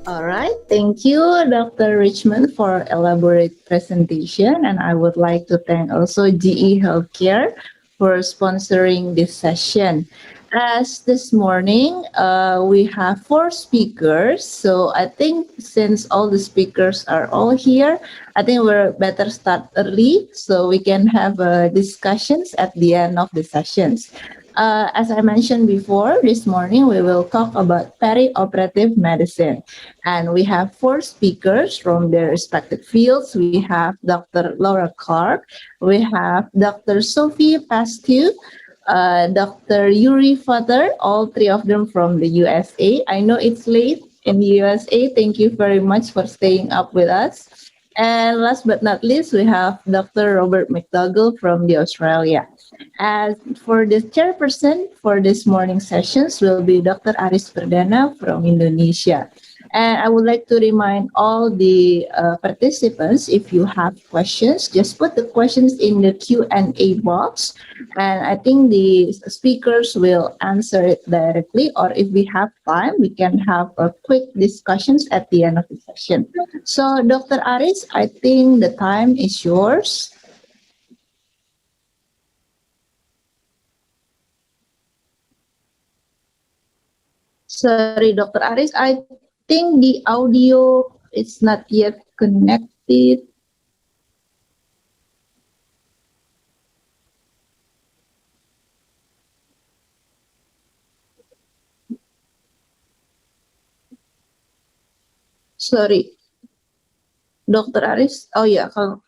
All right, thank you, Dr. Richmond, for elaborate presentation, and I would like to thank also GE Healthcare for sponsoring this session. As this morning, we have four speakers, so I think since all the speakers are all here, I think we're better start early so we can have discussions at the end of the sessions. As I mentioned before, this morning we will talk about perioperative medicine. And we have four speakers from their respective fields. We have Dr. Laura Clark, we have Dr. Sophie Pestieau, Dr. Youri Vater, all three of them from the USA. I know it's late in the USA. Thank you very much for staying up with us. And last but not least, we have Dr. Robert McDougall from the Australia. As for the chairperson for this morning sessions will be Dr. Aris Perdana from Indonesia. And I would like to remind all the participants, if you have questions, just put the questions in the Q&A box. And I think the speakers will answer it directly. Or if we have time, we can have a quick discussions at the end of the session. So Dr. Aris, I think the time is yours. Sorry, Dr. Aris, I think the audio is not yet connected. Sorry, Dr. Aris. Oh ya, kalau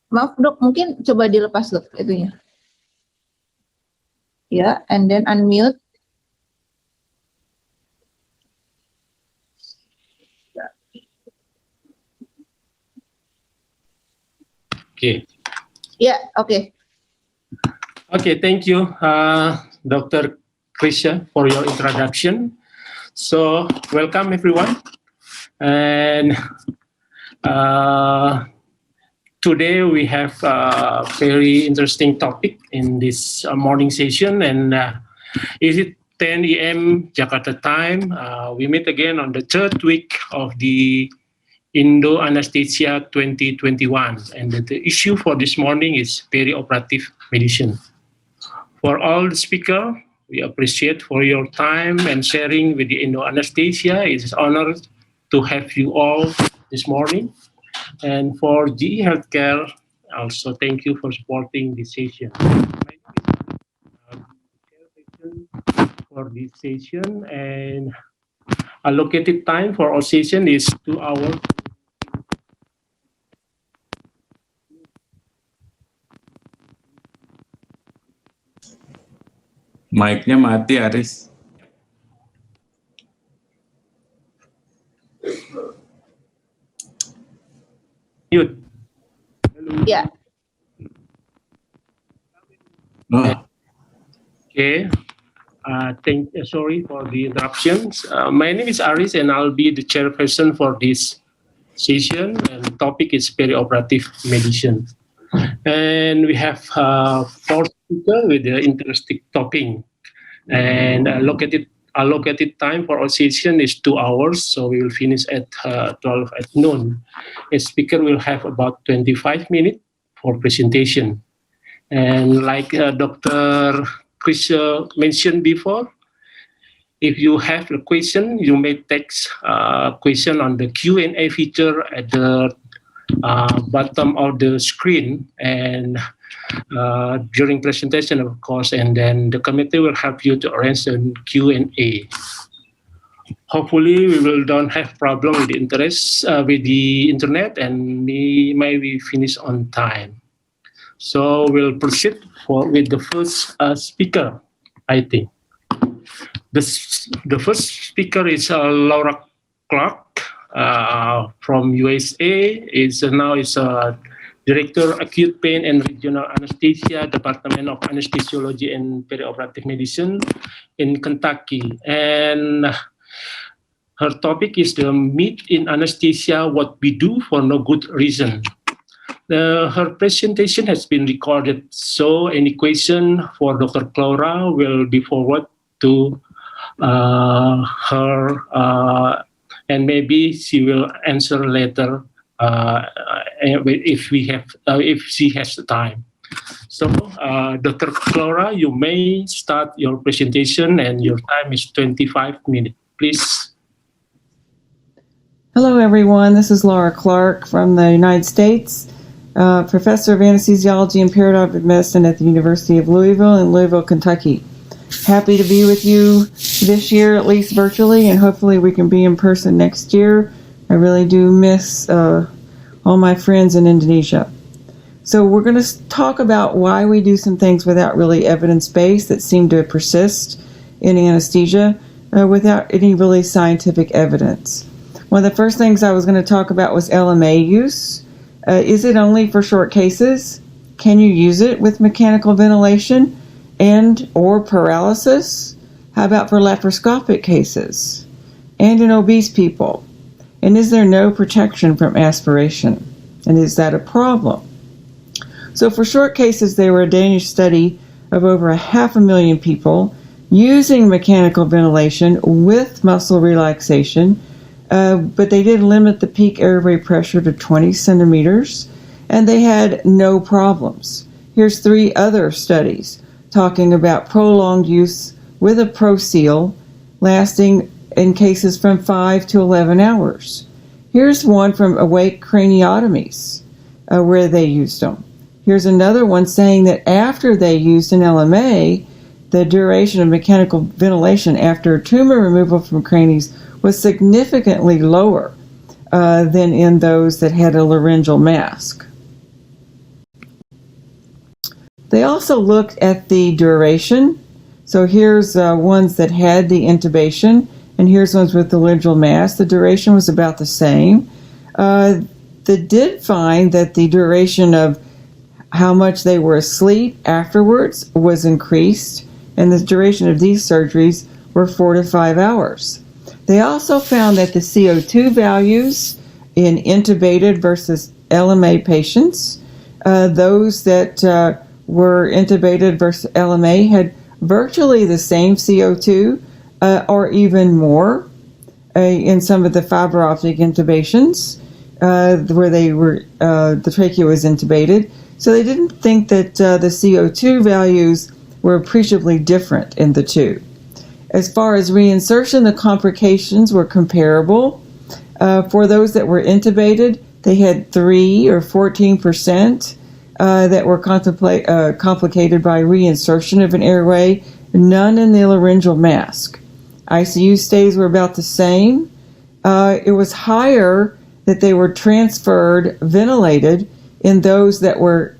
maaf dok, mungkin coba dilepas dok itunya. Ya, and then unmute. Okay. Yeah, okay. Okay, thank you, Dr. Krisha, for your introduction. So, welcome everyone. And today we have a very interesting topic in this morning session, and is it 10 a.m. Jakarta time? We meet again on the third week of the Anesthesia 2021, and the issue for this morning is perioperative medicine. For all the speakers, we appreciate for your time and sharing with the Anesthesia. It is an honor to have you all this morning. And for GE Healthcare, also thank you for supporting this session. For this session, and allocated time for our session is 2 hours. Mic-nya mati, Aris. Mute. Yeah. Oh. Okay. Sorry for the interruptions. My name is Aris, and I'll be the chairperson for this session. And the topic is perioperative medicine. And we have 4 speakers with the interesting topic. And allocated time for our session is 2 hours, so we will finish at 12 at noon. A speaker will have about 25 minutes for presentation. And like Dr. Chris mentioned before, if you have a question, you may text question on the Q&A feature at the bottom of the screen, and during presentation, of course, and then the committee will help you to arrange the Q&A. Hopefully, we will don't have problem with the with the internet, and we maybe finish on time. So we'll proceed with the first speaker, I think. The first speaker is Laura Clark from USA. Now is Director Acute Pain and Regional Anesthesia, Department of Anesthesiology and Perioperative Medicine in Kentucky. And her topic is the myth in anesthesia, what we do for no good reason. Her presentation has been recorded, so any question for Dr. Clara will be forwarded to her, and maybe she will answer later if she has the time. So, Dr. Clara, you may start your presentation, and your time is 25 minutes. Please. Hello, everyone. This is Laura Clark from the United States, professor of anesthesiology and perioperative medicine at the University of Louisville in Louisville, Kentucky. Happy to be with you this year, at least virtually, and hopefully we can be in person next year. I really do miss all my friends in Indonesia. So we're going to talk about why we do some things without really evidence-based that seem to persist in anesthesia without any really scientific evidence. One of the first things I was going to talk about was LMA use. Is it only for short cases? Can you use it with mechanical ventilation and or paralysis? How about for laparoscopic cases and in obese people? And is there no protection from aspiration? And is that a problem? So for short cases, there were a Danish study of over 500,000 people using mechanical ventilation with muscle relaxation, but they did limit the peak airway pressure to 20 centimeters, and they had no problems. Here's 3 other studies talking about prolonged use with a ProSeal lasting in cases from 5 to 11 hours. Here's one from awake craniotomies where they used them. Here's another one saying that after they used an LMA, the duration of mechanical ventilation after tumor removal from cranies was significantly lower than in those that had a laryngeal mask. They also looked at the duration. So here's ones that had the intubation, and here's ones with the laryngeal mask. The duration was about the same. They did find that the duration of how much they were asleep afterwards was increased, and the duration of these surgeries were 4 to 5 hours. They also found that the CO2 values in intubated versus LMA patients, those that were intubated versus LMA had virtually the same CO2 or even more in some of the fiber optic intubations where they were the trachea was intubated. So they didn't think that the CO2 values were appreciably different in the two. As far as reinsertion, the complications were comparable. For those that were intubated, they had 3 or 14% that were complicated by reinsertion of an airway, none in the laryngeal mask. ICU stays were about the same. It was higher that they were transferred, ventilated, in those that were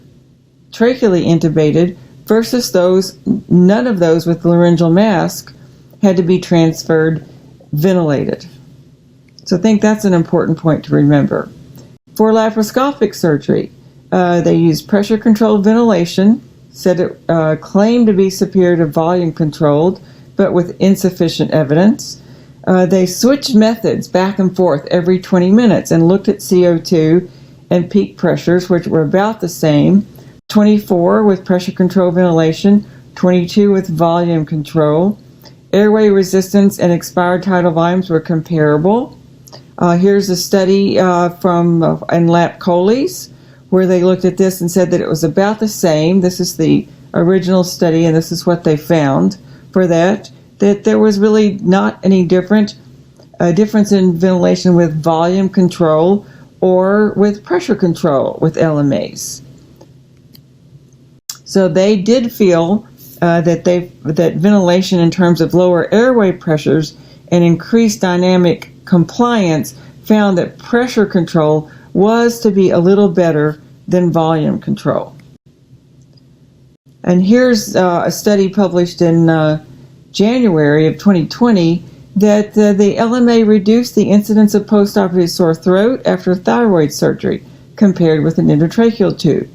tracheally intubated versus those, none of those with the laryngeal mask had to be transferred, ventilated. So I think that's an important point to remember. For laparoscopic surgery, they used pressure-controlled ventilation, said it claimed to be superior to volume-controlled, but with insufficient evidence. They switched methods back and forth every 20 minutes and looked at CO2 and peak pressures, which were about the same, 24 with pressure-controlled ventilation, 22 with volume control. Airway resistance and expired tidal volumes were comparable. Here's a study from in Lap Coles, where they looked at this and said that it was about the same. This is the original study, and this is what they found for that there was really not any difference in ventilation with volume control or with pressure control with LMAs. So they did feel that ventilation in terms of lower airway pressures and increased dynamic compliance found that pressure control was to be a little better than volume control. And here's a study published in January of 2020 that the LMA reduced the incidence of postoperative sore throat after thyroid surgery compared with an endotracheal tube.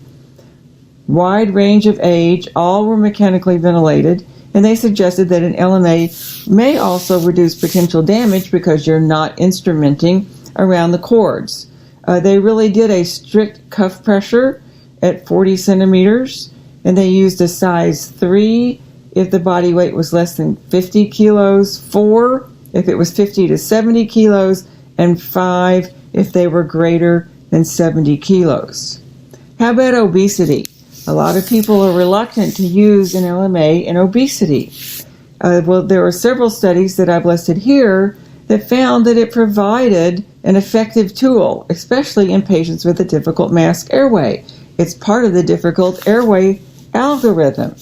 Wide range of age, all were mechanically ventilated, and they suggested that an LMA may also reduce potential damage because you're not instrumenting around the cords. They really did a strict cuff pressure at 40 centimeters, and they used a size 3 if the body weight was less than 50 kilos, 4 if it was 50 to 70 kilos, and 5 if they were greater than 70 kilos. How about obesity? A lot of people are reluctant to use an LMA in obesity. Well, there are several studies that I've listed here that found that it provided an effective tool, especially in patients with a difficult mask airway. It's part of the difficult airway algorithm.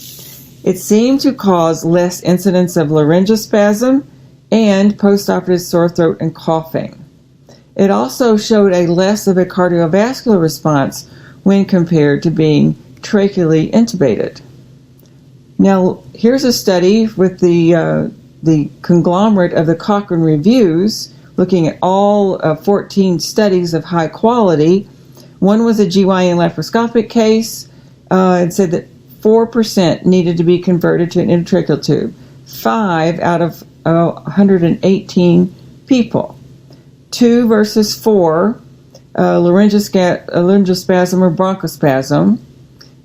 It seemed to cause less incidence of laryngospasm and postoperative sore throat and coughing. It also showed a less of a cardiovascular response when compared to being tracheally intubated. Now, here's a study with the conglomerate of the Cochrane reviews, looking at all 14 studies of high quality. One was a GYN laparoscopic case. It said that 4% needed to be converted to an endotracheal tube. 5 out of 118 people. 2 versus 4, laryngospasm or bronchospasm.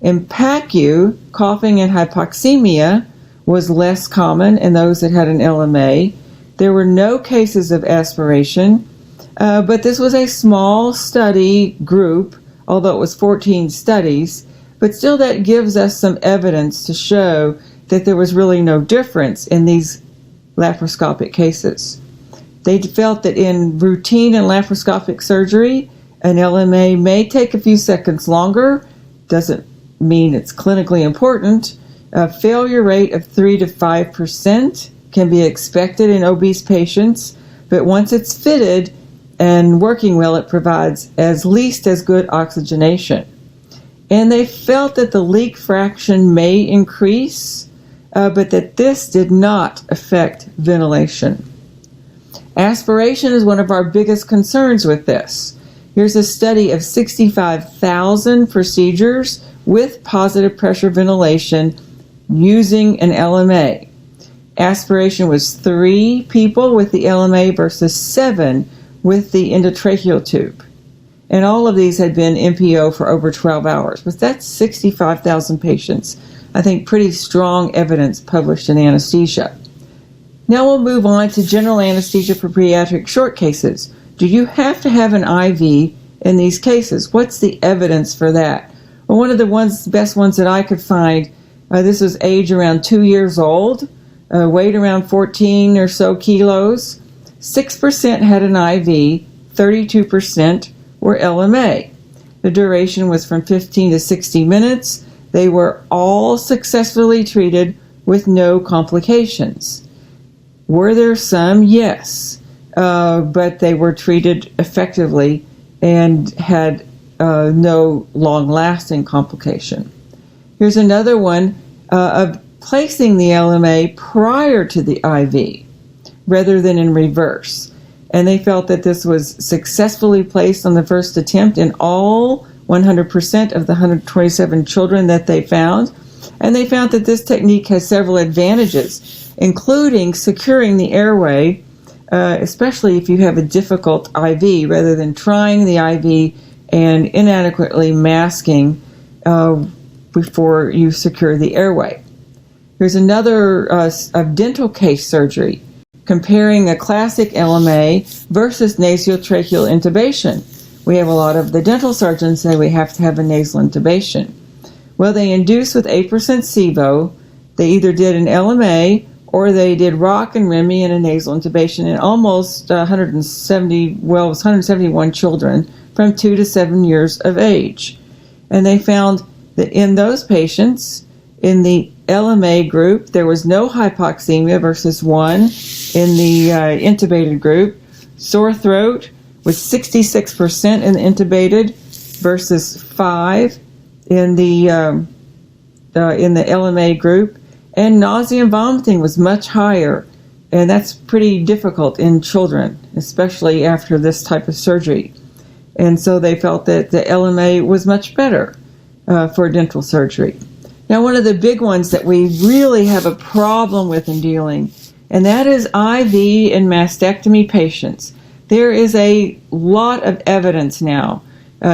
In PACU, coughing and hypoxemia was less common in those that had an LMA. There were no cases of aspiration, but this was a small study group, although it was 14 studies, but still that gives us some evidence to show that there was really no difference in these laparoscopic cases. They felt that in routine and laparoscopic surgery, an LMA may take a few seconds longer, doesn't mean it's clinically important. A failure rate of 3 to 5% can be expected in obese patients, but once it's fitted and working well, it provides at least as good oxygenation. And they felt that the leak fraction may increase, but that this did not affect ventilation. Aspiration is one of our biggest concerns with this. Here's a study of 65,000 procedures with positive pressure ventilation using an LMA. Aspiration was 3 people with the LMA versus 7 with the endotracheal tube. And all of these had been NPO for over 12 hours. But that's 65,000 patients. I think pretty strong evidence published in Anesthesia. Now we'll move on to general anesthesia for pediatric short cases. Do you have to have an IV in these cases? What's the evidence for that? Well, one of the best ones that I could find, this was age around 2 years old, weight around 14 or so kilos. 6% had an IV, 32% were LMA. The duration was from 15 to 60 minutes. They were all successfully treated with no complications. Were there some? Yes. But they were treated effectively and had no long-lasting complication. Here's another one of placing the LMA prior to the IV rather than in reverse. And they felt that this was successfully placed on the first attempt in all 100% of the 127 children that they found. And they found that this technique has several advantages, including securing the airway, especially if you have a difficult IV, rather than trying the IV and inadequately masking before you secure the airway. Here's another of dental case surgery, comparing a classic LMA versus nasotracheal intubation. We have a lot of the dental surgeons say we have to have a nasal intubation. Well, they induced with 8% SIVO. They either did an LMA or they did ROC and REMI and a nasal intubation in almost 171 children from 2 to 7 years of age. And they found that in those patients, in the LMA group, there was no hypoxemia versus 1 in the intubated group. Sore throat was 66% in the intubated versus 5 in the LMA group. And nausea and vomiting was much higher, and that's pretty difficult in children, especially after this type of surgery. And so they felt that the LMA was much better for dental surgery. Now, one of the big ones that we really have a problem with in dealing, and that is IV and mastectomy patients. there is a lot of evidence now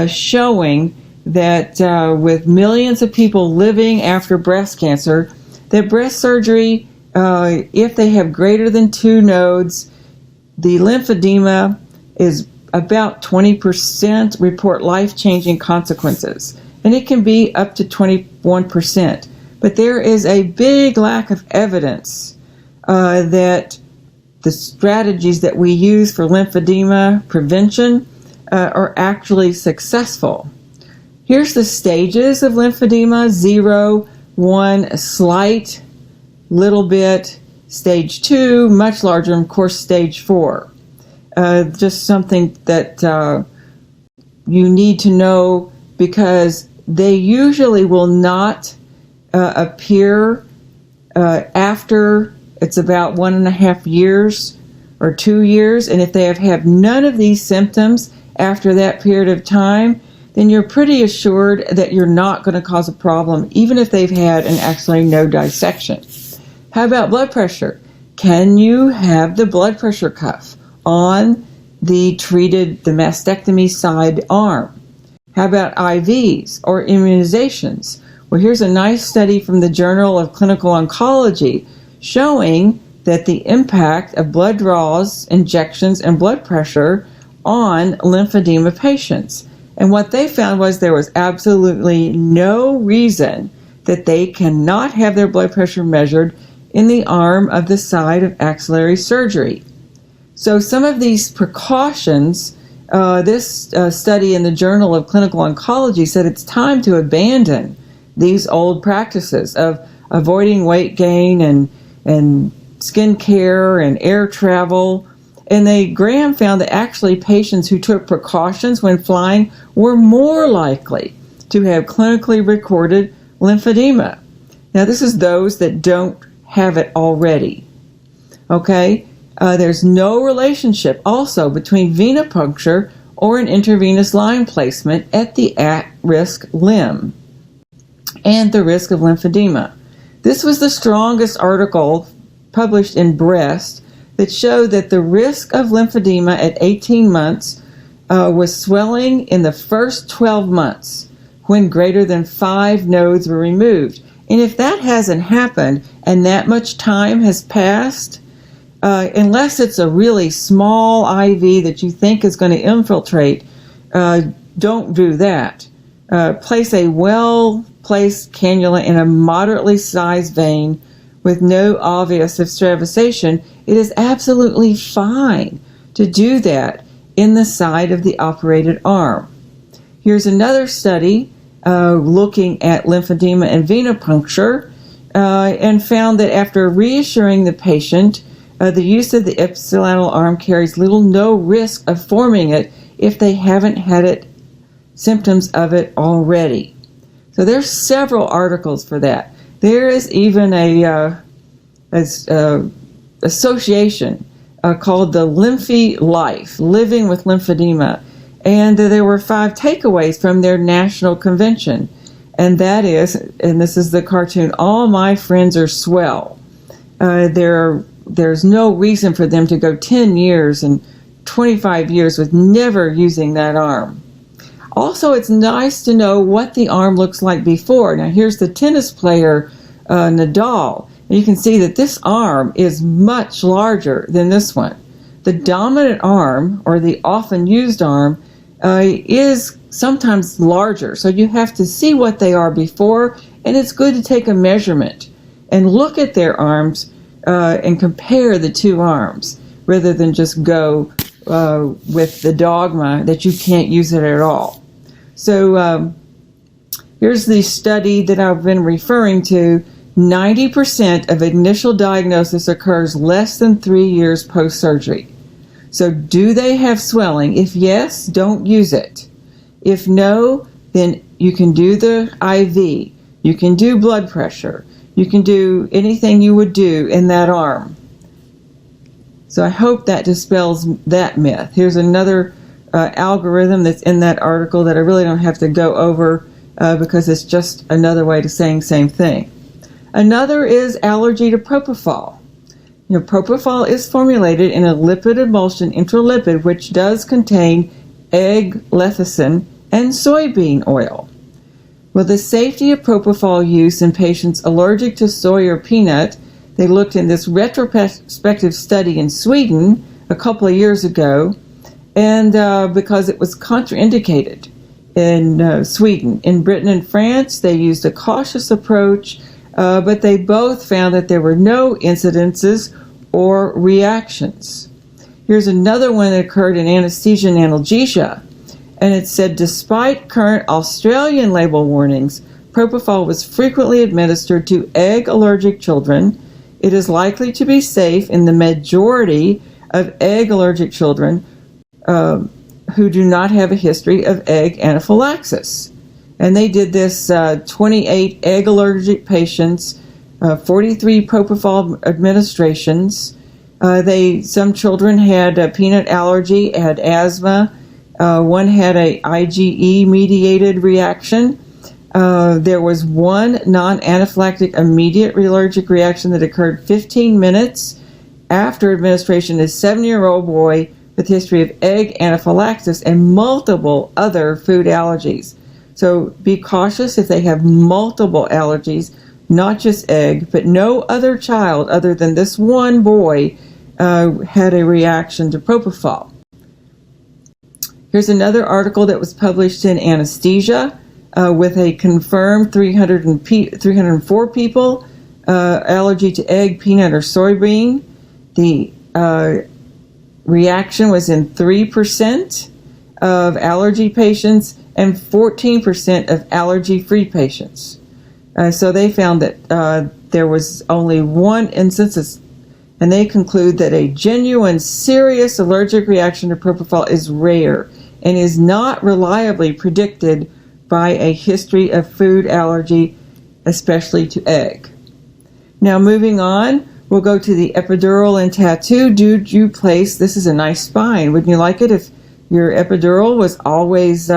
showing that with millions of people living after breast cancer, that breast surgery, if they have greater than 2 nodes, the lymphedema is about 20% report life-changing consequences, and it can be up to 21%. But there is a big lack of evidence that the strategies that we use for lymphedema prevention are actually successful. Here's the stages of lymphedema: 0, 1, slight, little bit, stage 2, much larger, and of course stage 4. Just something that you need to know, because they usually will not appear after it's about 1.5 years or 2 years, and if they have had none of these symptoms after that period of time, then you're pretty assured that you're not going to cause a problem, even if they've had an actually no dissection. How about blood pressure? Can you have the blood pressure cuff on the mastectomy side arm? How about IVs or immunizations? Well, here's a nice study from the Journal of Clinical Oncology showing that the impact of blood draws, injections, and blood pressure on lymphedema patients. And what they found was there was absolutely no reason that they cannot have their blood pressure measured in the arm of the side of axillary surgery. So some of these precautions, this study in the Journal of Clinical Oncology said it's time to abandon these old practices of avoiding weight gain and skin care and air travel. And Graham found that actually patients who took precautions when flying were more likely to have clinically recorded lymphedema. Now, this is those that don't have it already. Okay? There's no relationship also between venipuncture or an intravenous line placement at the at-risk limb and the risk of lymphedema. This was the strongest article published in Breast that showed that the risk of lymphedema at 18 months was swelling in the first 12 months when greater than 5 nodes were removed. And if that hasn't happened and that much time has passed, unless it's a really small IV that you think is going to infiltrate, don't do that. Place a well-placed cannula in a moderately sized vein with no obvious extravasation. It is absolutely fine to do that in the side of the operated arm. Here's another study looking at lymphedema and venipuncture and found that after reassuring the patient, the use of the ipsilateral arm carries little no risk of forming it if they haven't had symptoms of it already. So there's several articles for that. There is even a association called the Lymphy Life, Living with Lymphedema. And there were 5 takeaways from their national convention. And that is, and this is the cartoon, all my friends are swell. There's no reason for them to go 10 years and 25 years with never using that arm. Also, it's nice to know what the arm looks like before. Now, here's the tennis player, McDougall. And you can see that this arm is much larger than this one. The dominant arm, or the often used arm, is sometimes larger. So you have to see what they are before, and it's good to take a measurement and look at their arms and compare the 2 arms rather than just go with the dogma that you can't use it at all. So here's the study that I've been referring to. 90% of initial diagnosis occurs less than 3 years post-surgery. So do they have swelling? If yes, don't use it. If no, then you can do the IV. You can do blood pressure. You can do anything you would do in that arm. So I hope that dispels that myth. Here's another algorithm that's in that article that I really don't have to go over because it's just another way to saying same thing. Another is allergy to propofol. Propofol is formulated in a lipid emulsion intralipid, which does contain egg lecithin and soybean oil. Well, the safety of propofol use in patients allergic to soy or peanut, they looked in this retrospective study in Sweden a couple of years ago, and because it was contraindicated in Sweden. In Britain and France, they used a cautious approach, but they both found that there were no incidences or reactions. Here's another one that occurred in anesthesia and analgesia, and it said, despite current Australian label warnings, propofol was frequently administered to egg allergic children. It is likely to be safe in the majority of egg allergic children who do not have a history of egg anaphylaxis. And they did this 28 egg allergic patients, 43 propofol administrations. Some children had a peanut allergy, had asthma. One had a IgE-mediated reaction. There was one non-anaphylactic immediate allergic reaction that occurred 15 minutes after administration. A 7-year-old boy with history of egg anaphylaxis and multiple other food allergies. So be cautious if they have multiple allergies, not just egg, but no other child other than this one boy had a reaction to propofol. Here's another article that was published in Anesthesia with a confirmed 304 people allergy to egg, peanut, or soybean. The reaction was in 3% of allergy patients and 14% of allergy-free patients. So they found that there was only one instance, and they conclude that a genuine, serious allergic reaction to propofol is rare and is not reliably predicted by a history of food allergy, especially to egg. Now, moving on, we'll go to the epidural and tattoo. This is a nice spine. Wouldn't you like it if your epidural was always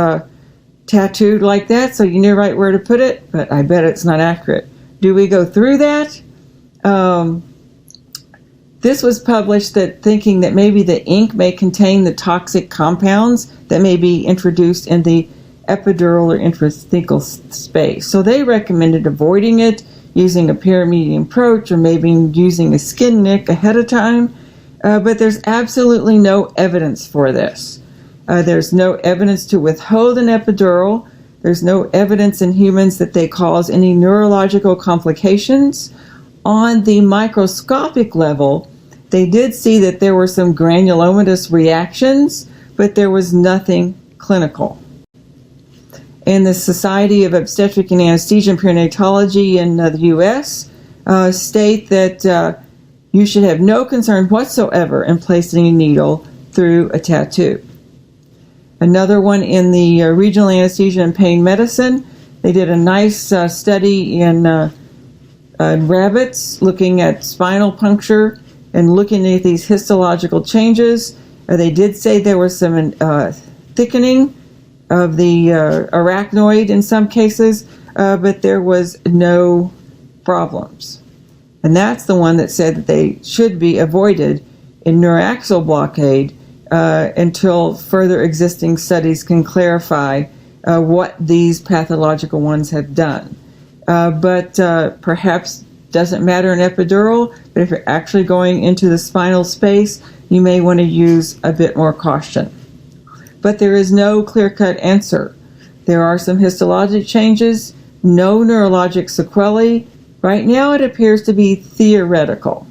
tattooed like that so you knew right where to put it? But I bet it's not accurate. Do we go through that? This was published thinking that maybe the ink may contain the toxic compounds that may be introduced in the epidural or intrathecal space. So they recommended avoiding it, using a perimedian approach, or maybe using a skin nick ahead of time. But there's absolutely no evidence for this. There's no evidence to withhold an epidural. There's no evidence in humans that they cause any neurological complications. On the microscopic level, they did see that there were some granulomatous reactions, but there was nothing clinical. In the Society of Obstetric and Anesthesia and Perinatology in the U.S. State that you should have no concern whatsoever in placing a needle through a tattoo. Another one in the Regional Anesthesia and Pain Medicine, they did a nice study in rabbits looking at spinal puncture and looking at these histological changes. They did say there was some thickening of the arachnoid in some cases, but there was no problems. And that's the one that said that they should be avoided in neuraxial blockade until further existing studies can clarify what these pathological ones have done. But perhaps doesn't matter in epidural, but if you're actually going into the spinal space, you may want to use a bit more caution. But there is no clear-cut answer. There are some histologic changes, no neurologic sequelae. Right now it appears to be theoretical.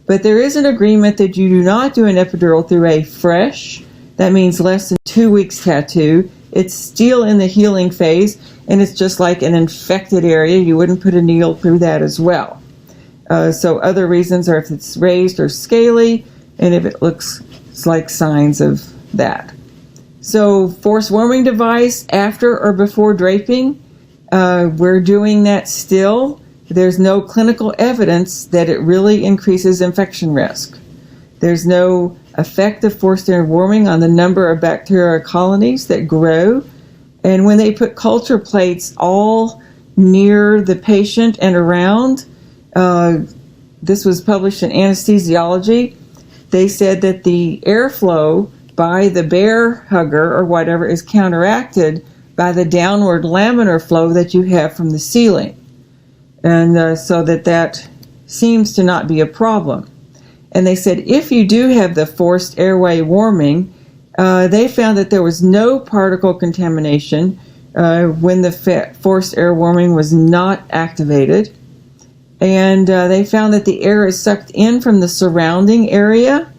But there is an agreement that you do not do an epidural through a fresh, that means less than 2 weeks tattoo. It's still in the healing phase, and it's just like an infected area. You wouldn't put a needle through that as well. So other reasons are if it's raised or scaly, and if it looks like signs of that. So force warming device after or before draping, we're doing that still. There's no clinical evidence that it really increases infection risk. There's no effect of forced air warming on the number of bacterial colonies that grow. And when they put culture plates all near the patient and around, this was published in Anesthesiology. They said that the airflow by the bear hugger or whatever is counteracted by the downward laminar flow that you have from the ceiling. And so that seems to not be a problem. And they said if you do have the forced airway warming, they found that there was no particle contamination when the forced air warming was not activated. And they found that the air is sucked in from the surrounding area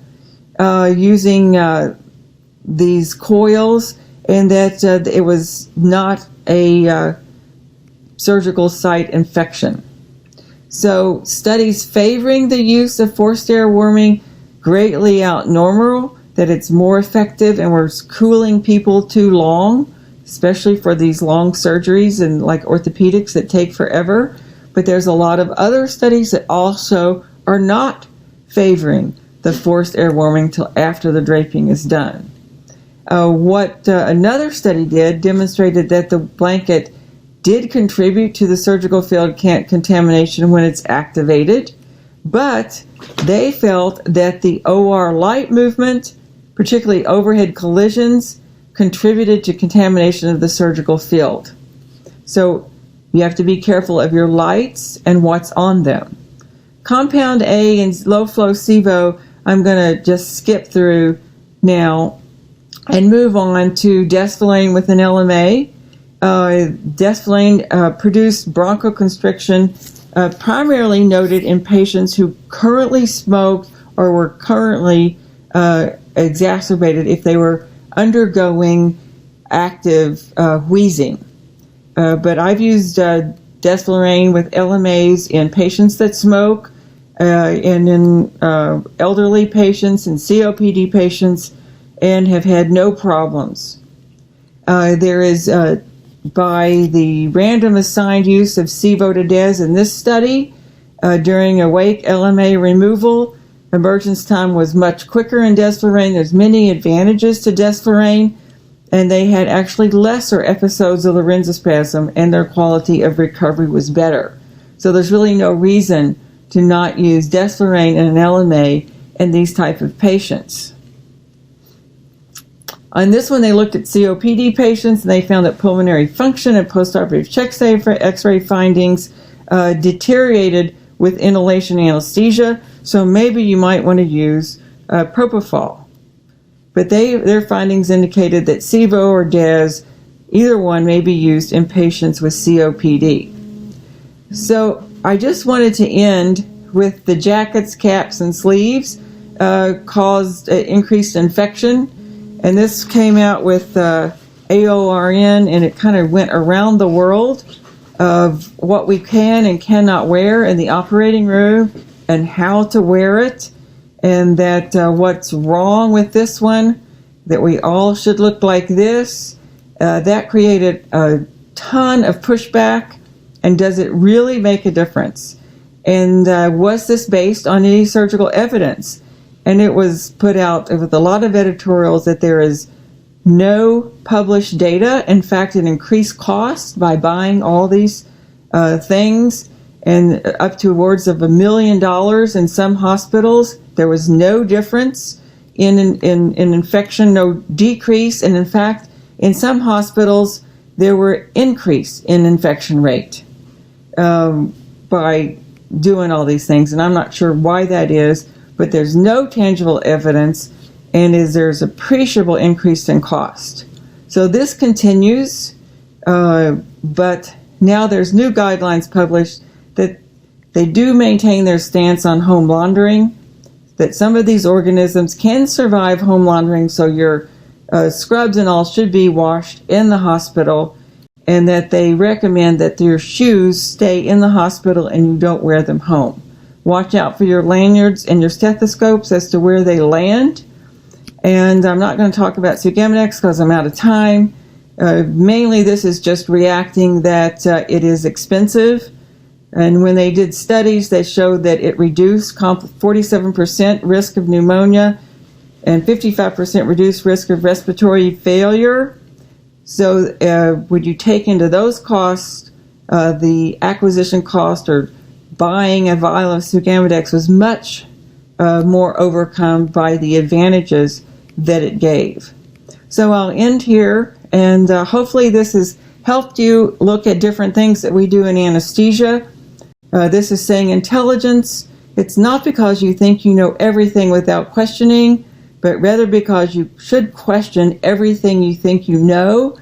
using these coils, and that it was not a surgical site infection. So studies favoring the use of forced air warming greatly outnormal that it's more effective and we're cooling people too long, especially for these long surgeries and like orthopedics that take forever. But there's a lot of other studies that also are not favoring the forced air warming till after the draping is done. What another study did demonstrated that the blanket did contribute to the surgical field contamination when it's activated, but they felt that the OR light movement, particularly overhead collisions, contributed to contamination of the surgical field. So you have to be careful of your lights and what's on them. Compound A and low flow SIVO, I'm going to just skip through now and move on to desfilane with an LMA. Desfilane produced bronchoconstriction, primarily noted in patients who currently smoked or were currently exacerbated if they were undergoing active wheezing. But I've used desfilane with LMAs in patients that smoke, and in elderly patients and COPD patients, and have had no problems. There is, by the random assigned use of SIVO to DES in this study, during awake LMA removal, emergence time was much quicker in desfilane. There's many advantages to desfilane, and they had actually lesser episodes of laryngospasm, and their quality of recovery was better. So there's really no reason to not use desfilane in an LMA in these type of patients. On this one, they looked at COPD patients, and they found that pulmonary function and postoperative check X-ray findings deteriorated with inhalation anesthesia, so maybe you might want to use propofol. But their findings indicated that SIVO or DES, either one, may be used in patients with COPD. So I just wanted to end with the jackets, caps, and sleeves caused increased infection. And this came out with AORN, and it kind of went around the world of what we can and cannot wear in the operating room and how to wear it, and that what's wrong with this one, that we all should look like this. That created a ton of pushback, and does it really make a difference? And was this based on any surgical evidence? And it was put out with a lot of editorials that there is no published data. In fact, it increased costs by buying all these things, and up to upwards of $1 million in some hospitals. There was no difference in infection, no decrease, and in fact, in some hospitals, there were increase in infection rate by doing all these things. And I'm not sure why that is, but there's no tangible evidence, and there's appreciable increase in cost. So this continues, but now there's new guidelines published that they do maintain their stance on home laundering, that some of these organisms can survive home laundering, so your scrubs and all should be washed in the hospital, and that they recommend that your shoes stay in the hospital and you don't wear them home. Watch out for your lanyards and your stethoscopes as to where they land. And I'm not going to talk about Sugammadex because I'm out of time. Mainly this is just reacting that it is expensive. And when they did studies, they showed that it reduced 47% risk of pneumonia and 55% reduced risk of respiratory failure. So would you take into those costs the acquisition cost or buying a vial of Sugammadex was much more overcome by the advantages that it gave. So I'll end here, and hopefully this has helped you look at different things that we do in anesthesia. This is saying intelligence. It's not because you think you know everything without questioning, but rather because you should question everything you think you know.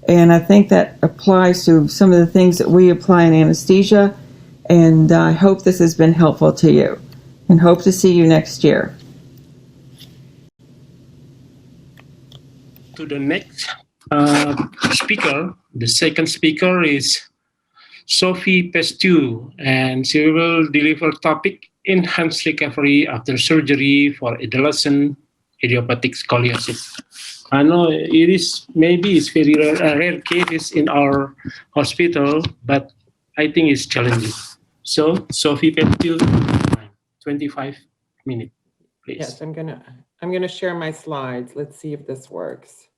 And I think that applies to some of the things that we apply in anesthesia. And I hope this has been helpful to you, and hope to see you next year. To the next speaker, the second speaker is Sophie Pestieau, and she will deliver topic enhanced recovery after surgery for adolescent idiopathic scoliosis. I know it's very rare cases in our hospital, but I think it's challenging. So Sophie Pestieau, 25 minutes, please. Yes, I'm gonna share my slides. Let's see if this works.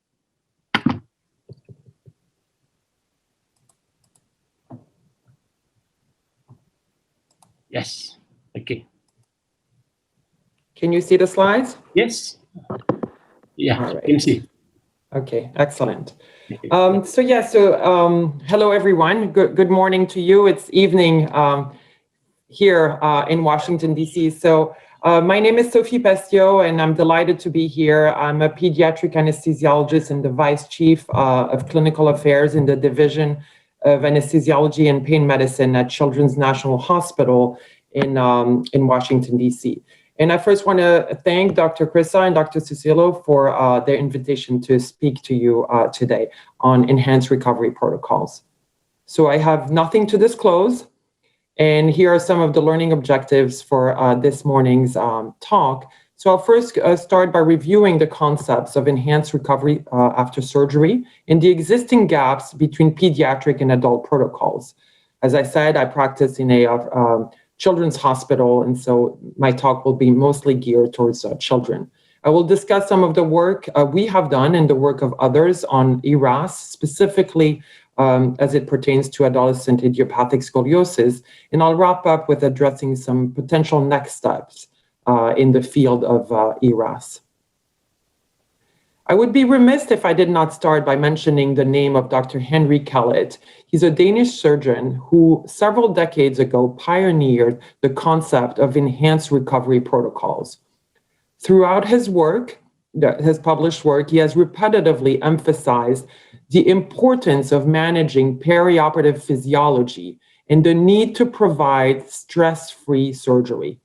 Yes. Okay. Can you see the slides? Yes. Yeah, All right. you can see. Okay, excellent. Hello everyone. Good morning to you. It's evening here in Washington, D.C. So my name is Sophie Pestieau, and I'm delighted to be here. I'm a pediatric anesthesiologist and the vice chief of clinical affairs in the Division of Anesthesiology and Pain Medicine at Children's National Hospital in Washington, D.C. And I first want to thank Dr. Krissa and Dr. Susilo for their invitation to speak to you today on enhanced recovery protocols. So I have nothing to disclose, and here are some of the learning objectives for this morning's talk. So I'll first start by reviewing the concepts of enhanced recovery after surgery and the existing gaps between pediatric and adult protocols. As I said, I practice in a children's hospital, and so my talk will be mostly geared towards children. I will discuss some of the work we have done and the work of others on ERAS, specifically as it pertains to adolescent idiopathic scoliosis, and I'll wrap up with addressing some potential next steps in the field of ERAS. I would be remiss if I did not start by mentioning the name of Dr. Henry Kellett. He's a Danish surgeon who several decades ago pioneered the concept of enhanced recovery protocols. Throughout his work, his published work, he has repetitively emphasized the importance of managing perioperative physiology and the need to provide stress-free surgery.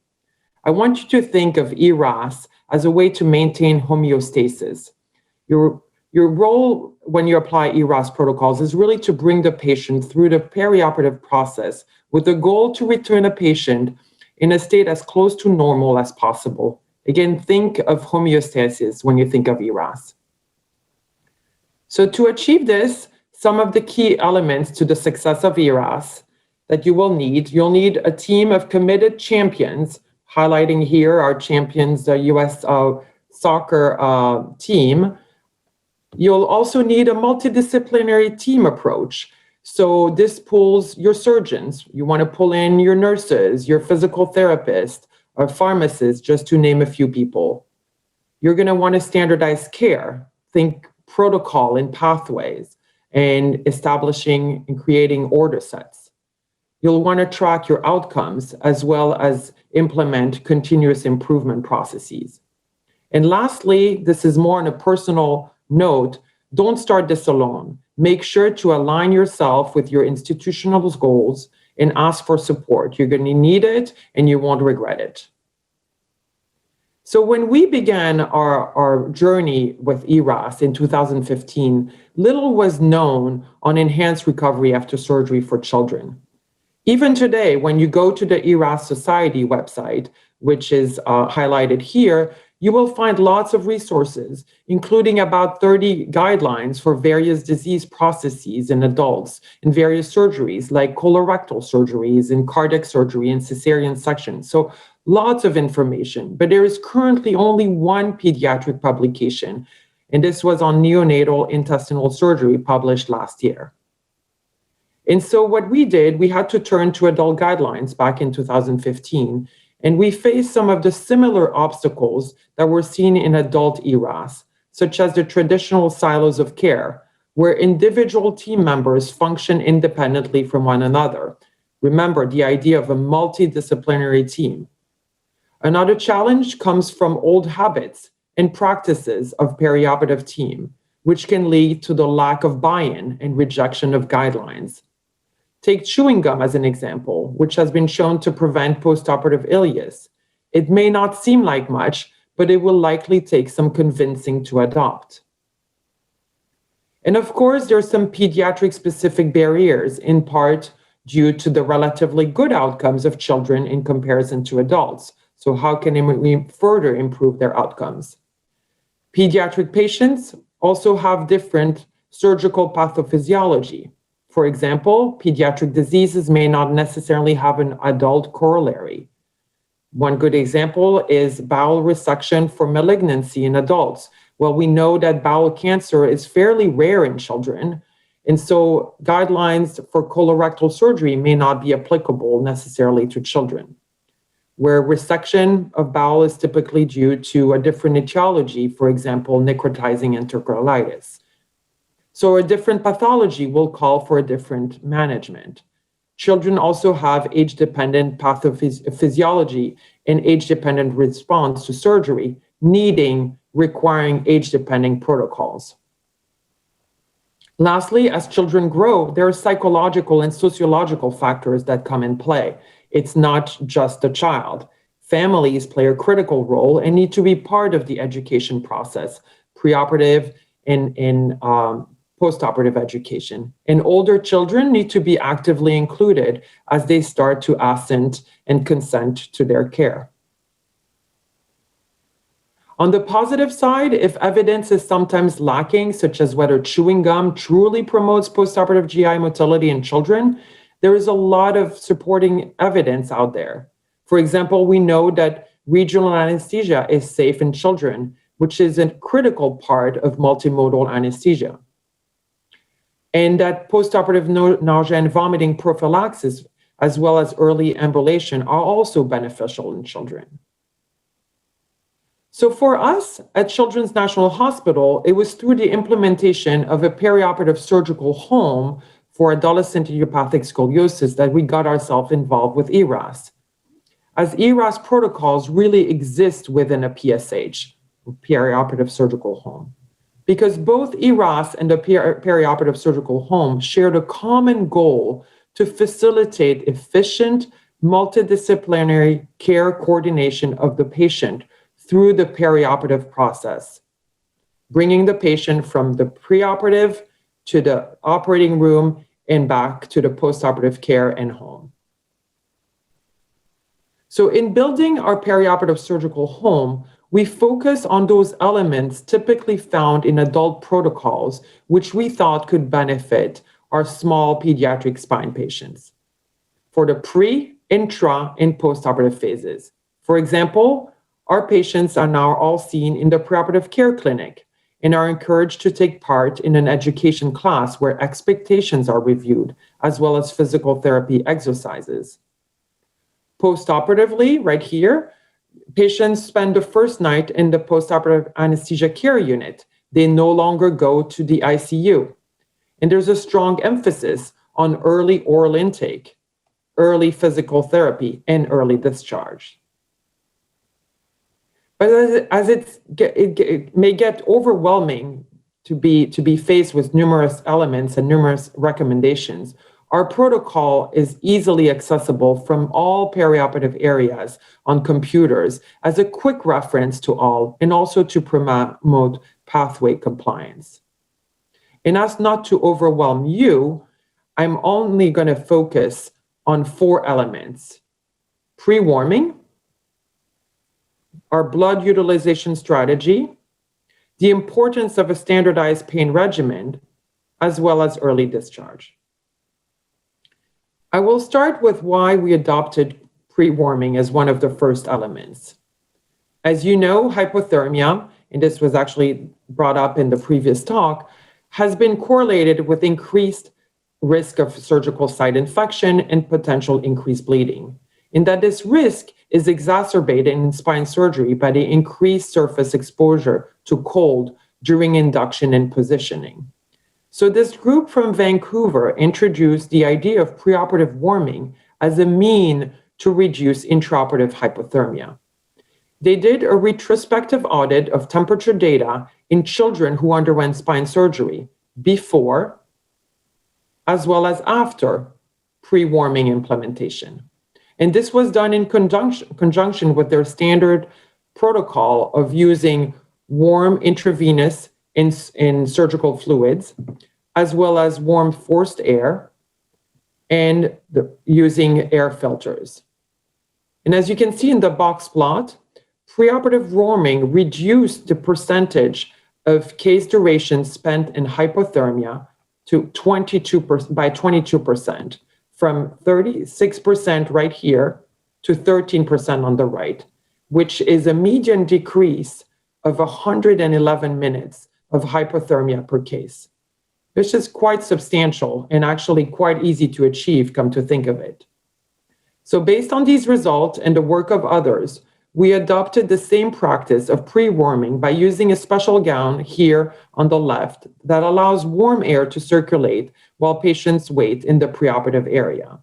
I want you to think of ERAS as a way to maintain homeostasis. Your role when you apply ERAS protocols is really to bring the patient through the perioperative process with the goal to return a patient in a state as close to normal as possible. Again, think of homeostasis when you think of ERAS. So to achieve this, some of the key elements to the success of ERAS that you'll need a team of committed champions, highlighting here our champions, the US soccer team. You'll also need a multidisciplinary team approach. So this pulls your surgeons. You want to pull in your nurses, your physical therapist, or pharmacists, just to name a few people. You're going to want to standardize care. Think protocol and pathways, and establishing and creating order sets. You'll want to track your outcomes as well as implement continuous improvement processes. And lastly, this is more on a personal note, don't start this alone. Make sure to align yourself with your institutional goals and ask for support. You're going to need it and you won't regret it. So when we began our journey with ERAS in 2015, little was known on enhanced recovery after surgery for children. Even today, when you go to the ERAS Society website, which is highlighted here, you will find lots of resources, including about 30 guidelines for various disease processes in adults in various surgeries, like colorectal surgeries and cardiac surgery and cesarean section. So lots of information, but there is currently only one pediatric publication, and this was on neonatal intestinal surgery published last year. And so what we did, we had to turn to adult guidelines back in 2015, and we faced some of the similar obstacles that were seen in adult ERAS, such as the traditional silos of care, where individual team members function independently from one another. Remember the idea of a multidisciplinary team. Another challenge comes from old habits and practices of perioperative team, which can lead to the lack of buy-in and rejection of guidelines. Take chewing gum as an example, which has been shown to prevent postoperative ileus. It may not seem like much, but it will likely take some convincing to adopt. And of course, there are some pediatric-specific barriers, in part due to the relatively good outcomes of children in comparison to adults. So how can we further improve their outcomes? Pediatric patients also have different surgical pathophysiology. For example, pediatric diseases may not necessarily have an adult corollary. One good example is bowel resection for malignancy in adults. Well, we know that bowel cancer is fairly rare in children, and so guidelines for colorectal surgery may not be applicable necessarily to children, where resection of bowel is typically due to a different etiology, for example, necrotizing enterocolitis. So a different pathology will call for a different management. Children also have age-dependent pathophysiology and age-dependent response to surgery, requiring age-dependent protocols. Lastly, as children grow, there are psychological and sociological factors that come in play. It's not just the child. Families play a critical role and need to be part of the education process, preoperative and postoperative education. And older children need to be actively included as they start to assent and consent to their care. On the positive side, if evidence is sometimes lacking, such as whether chewing gum truly promotes postoperative GI motility in children, there is a lot of supporting evidence out there. For example, we know that regional anesthesia is safe in children, which is a critical part of multimodal anesthesia. And that postoperative nausea and vomiting prophylaxis, as well as early ambulation, are also beneficial in children. So for us at Children's National Hospital, it was through the implementation of a perioperative surgical home for adolescent idiopathic scoliosis that we got ourselves involved with ERAS. As ERAS protocols really exist within a PSH, perioperative surgical home, because both ERAS and the perioperative surgical home shared a common goal to facilitate efficient, multidisciplinary care coordination of the patient through the perioperative process, bringing the patient from the preoperative to the operating room and back to the postoperative care and home. So in building our perioperative surgical home, we focus on those elements typically found in adult protocols, which we thought could benefit our small pediatric spine patients for the pre, intra, and postoperative phases. For example, our patients are now all seen in the preoperative care clinic and are encouraged to take part in an education class where expectations are reviewed, as well as physical therapy exercises. Postoperatively, right here, patients spend the first night in the postoperative anesthesia care unit. They no longer go to the ICU. And there's a strong emphasis on early oral intake, early physical therapy, and early discharge. But as it may get overwhelming to be faced with numerous elements and numerous recommendations, our protocol is easily accessible from all perioperative areas on computers as a quick reference to all, and also to promote pathway compliance. And as not to overwhelm you, I'm only going to focus on 4 elements: pre-warming, our blood utilization strategy, the importance of a standardized pain regimen, as well as early discharge. I will start with why we adopted pre-warming as one of the first elements. As you know, hypothermia, and this was actually brought up in the previous talk, has been correlated with increased risk of surgical site infection and potential increased bleeding. And that this risk is exacerbated in spine surgery by the increased surface exposure to cold during induction and positioning. So this group from Vancouver introduced the idea of preoperative warming as a mean to reduce intraoperative hypothermia. They did a retrospective audit of temperature data in children who underwent spine surgery before as well as after pre-warming implementation. And this was done in conjunction with their standard protocol of using warm intravenous in surgical fluids, as well as warm forced air and using air filters. And as you can see in the box plot, preoperative warming reduced the percentage of case duration spent in hypothermia to 22%, from 36% right here to 13% on the right, which is a median decrease of 111 minutes of hypothermia per case. This is quite substantial and actually quite easy to achieve, come to think of it. So based on these results and the work of others, we adopted the same practice of pre-warming by using a special gown here on the left that allows warm air to circulate while patients wait in the preoperative area.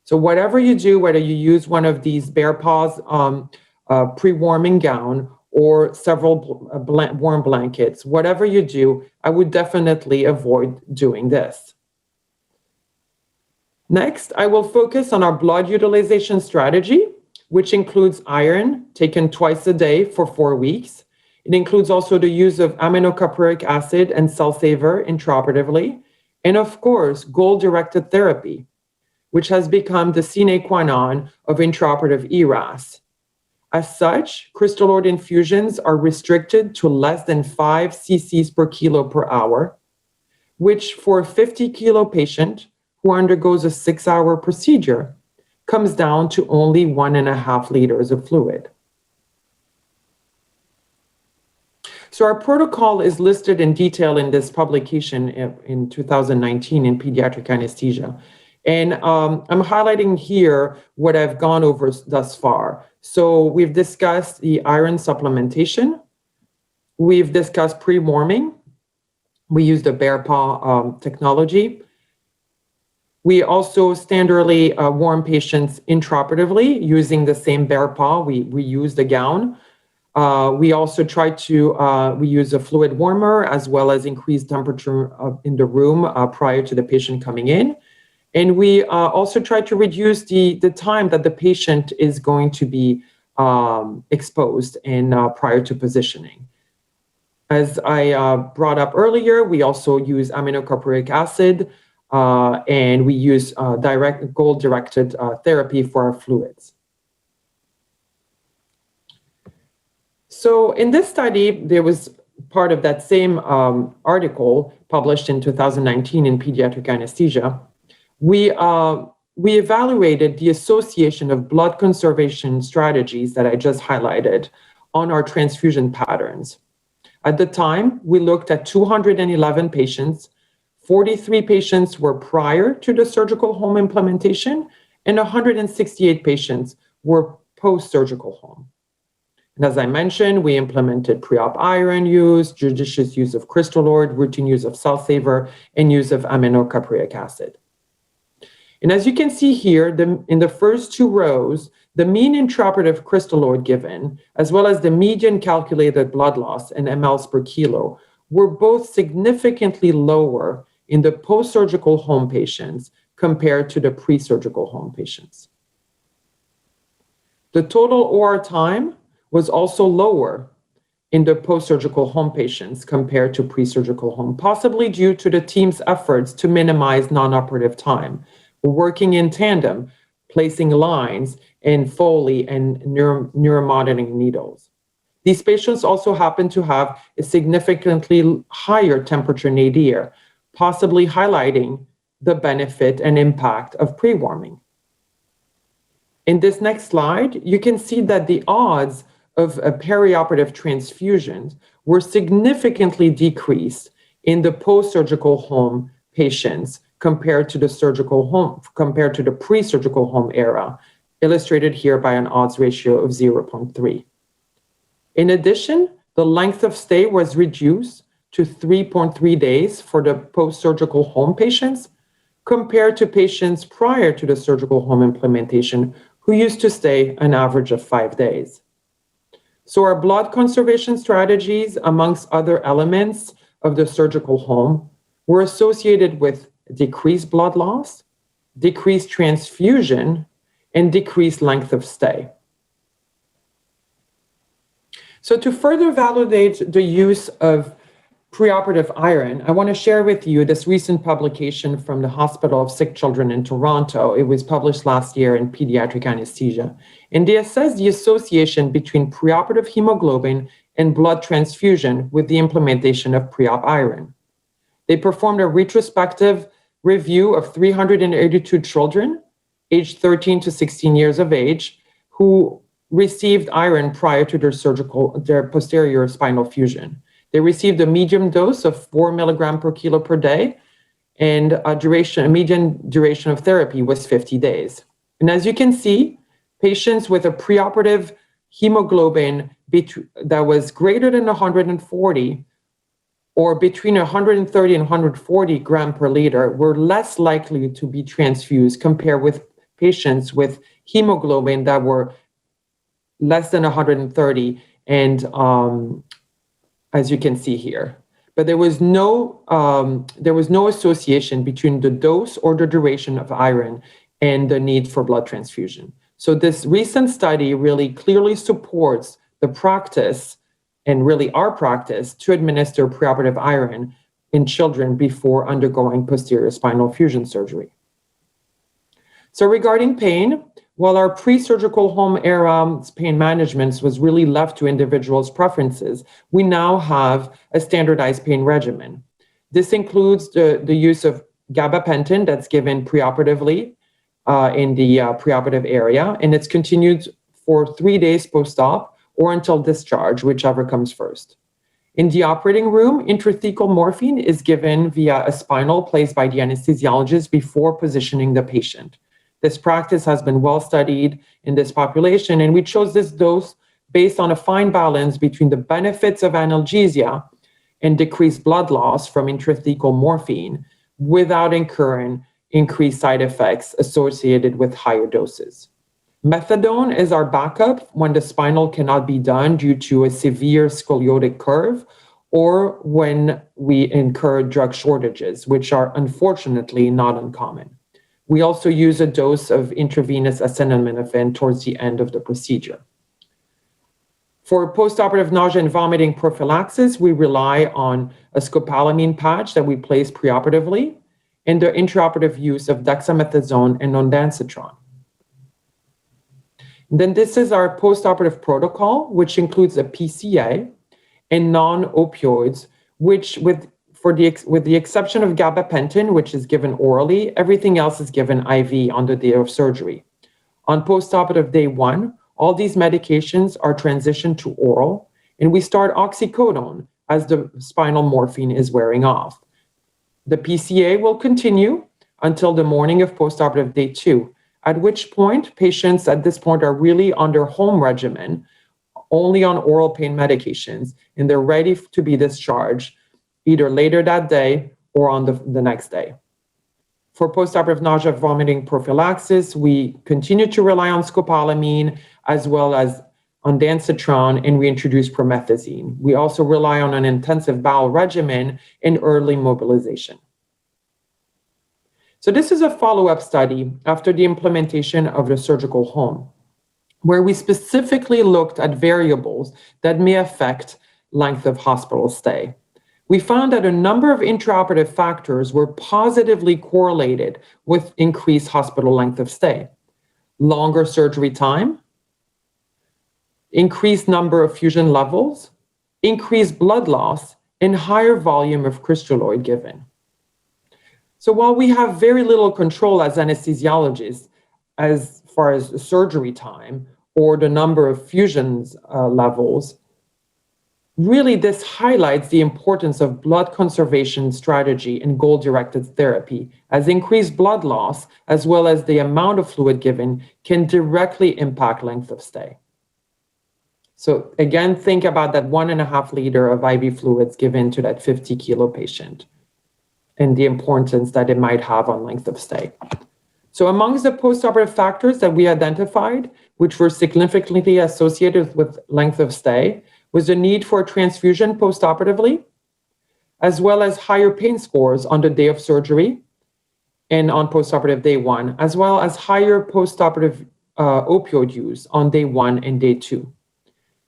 So whatever you do, whether you use one of these bare paws pre-warming gown or several warm blankets, whatever you do, I would definitely avoid doing this. Next, I will focus on our blood utilization strategy, which includes iron taken twice a day for 4 weeks. It includes also the use of aminocaproic acid and cell saver intraoperatively, and of course, goal-directed therapy, which has become the sine qua non of intraoperative ERAS. As such, crystalloid infusions are restricted to less than 5 cc's per kilo per hour, which for a 50-kilo patient who undergoes a 6-hour procedure comes down to only 1.5 liters of fluid. So our protocol is listed in detail in this publication in 2019 in Pediatric Anesthesia. And I'm highlighting here what I've gone over thus far. So we've discussed the iron supplementation. We've discussed pre-warming. We use the bare paw technology. We also standardly warm patients intraoperatively using the same bare paw. We use the gown. We also try to, we use a fluid warmer as well as increased temperature in the room prior to the patient coming in. And we also try to reduce the time that the patient is going to be exposed in prior to positioning. As I brought up earlier, we also use aminocaproic acid and we use goal-directed therapy for our fluids. So in this study, there was part of that same article published in 2019 in Pediatric Anesthesia. We evaluated the association of blood conservation strategies that I just highlighted on our transfusion patterns. At the time, we looked at 211 patients. 43 patients were prior to the surgical home implementation, and 168 patients were post-surgical home. And as I mentioned, we implemented pre-op iron use, judicious use of crystalloid, routine use of cell saver, and use of aminocaproic acid. And as you can see here, in the first 2 rows, the mean intraoperative crystalloid given, as well as the median calculated blood loss in mLs per kilo, were both significantly lower in the post-surgical home patients compared to the pre-surgical home patients. The total OR time was also lower in the post-surgical home patients compared to pre-surgical home, possibly due to the team's efforts to minimize non-operative time. We're working in tandem, placing lines and Foley and neuromonitoring needles. These patients also happen to have a significantly higher temperature nadir, possibly highlighting the benefit and impact of pre-warming. In this next slide, you can see that the odds of a perioperative transfusions were significantly decreased in the post-surgical home patients compared to the pre-surgical home era, illustrated here by an odds ratio of 0.3. In addition, the length of stay was reduced to 3.3 days for the post-surgical home patients, compared to patients prior to the surgical home implementation who used to stay an average of 5 days. So our blood conservation strategies, amongst other elements of the surgical home, were associated with decreased blood loss, decreased transfusion, and decreased length of stay. So to further validate the use of preoperative iron, I want to share with you this recent publication from the Hospital of Sick Children in Toronto. It was published last year in Pediatric Anesthesia. And they assessed the association between preoperative hemoglobin and blood transfusion with the implementation of pre-op iron. They performed a retrospective review of 382 children aged 13 to 16 years of age who received iron prior to their posterior spinal fusion. They received a medium dose of 4 milligram per kilo per day, and a median duration of therapy was 50 days. And as you can see, patients with a preoperative hemoglobin that was greater than 140 or between 130 and 140 gram per liter were less likely to be transfused compared with patients with hemoglobin that were less than 130 and as you can see here. But there was no association between the dose or the duration of iron and the need for blood transfusion. So this recent study really clearly supports the practice, and really our practice, to administer preoperative iron in children before undergoing posterior spinal fusion surgery. So regarding pain, while our pre-surgical home era pain management was really left to individuals' preferences, we now have a standardized pain regimen. This includes the use of gabapentin that's given preoperatively in the preoperative area, and it's continued for 3 days post-op or until discharge, whichever comes first. In the operating room, intrathecal morphine is given via a spinal placed by the anesthesiologist before positioning the patient. This practice has been well studied in this population, and we chose this dose based on a fine balance between the benefits of analgesia and decreased blood loss from intrathecal morphine without incurring increased side effects associated with higher doses. Methadone is our backup when the spinal cannot be done due to a severe scoliotic curve or when we incur drug shortages, which are unfortunately not uncommon. We also use a dose of intravenous acetaminophen towards the end of the procedure. For postoperative nausea and vomiting prophylaxis, we rely on a scopolamine patch that we place preoperatively and the intraoperative use of dexamethasone and ondansetron. Then this is our postoperative protocol, which includes a PCA and non-opioids, which with the exception of gabapentin, which is given orally, everything else is given IV on the day of surgery. On postoperative day 1, all these medications are transitioned to oral, and we start oxycodone as the spinal morphine is wearing off. The PCA will continue until the morning of postoperative day 2, at which point patients at this point are really under home regimen, only on oral pain medications, and they're ready to be discharged either later that day or on the next day. For postoperative nausea, vomiting prophylaxis, we continue to rely on scopolamine as well as ondansetron, and we introduce promethazine. We also rely on an intensive bowel regimen and early mobilization. So this is a follow-up study after the implementation of the surgical home, where we specifically looked at variables that may affect length of hospital stay. We found that a number of intraoperative factors were positively correlated with increased hospital length of stay. Longer surgery time, increased number of fusion levels, increased blood loss, and higher volume of crystalloid given. So while we have very little control as anesthesiologists as far as surgery time or the number of fusions levels, really this highlights the importance of blood conservation strategy and goal-directed therapy, as increased blood loss, as well as the amount of fluid given, can directly impact length of stay. So again, think about that 1.5 liter of IV fluids given to that 50 kilo patient and the importance that it might have on length of stay. So amongst the postoperative factors that we identified, which were significantly associated with length of stay, was the need for transfusion postoperatively, as well as higher pain scores on the day of surgery and on postoperative day 1, as well as higher postoperative opioid use on day 1 and day 2.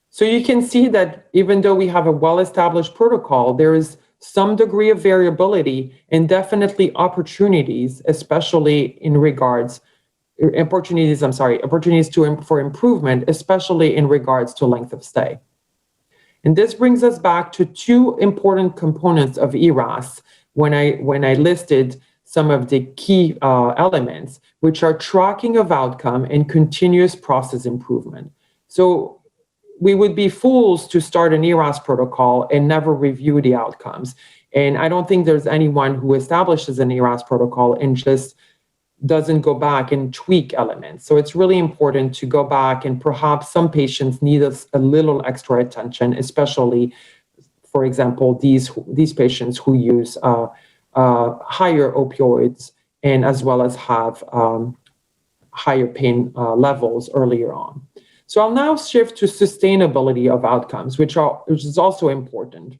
So you can see that even though we have a well-established protocol, there is some degree of variability and definitely opportunities, especially in regards, opportunities for improvement, especially in regards to length of stay. And this brings us back to two important components of ERAS when I listed some of the key elements, which are tracking of outcome and continuous process improvement. So we would be fools to start an ERAS protocol and never review the outcomes. And I don't think there's anyone who establishes an ERAS protocol and just doesn't go back and tweak elements. So it's really important to go back, and perhaps some patients need a little extra attention, especially, for example, these patients who use higher opioids and as well as have higher pain levels earlier on. So I'll now shift to sustainability of outcomes, which is also important,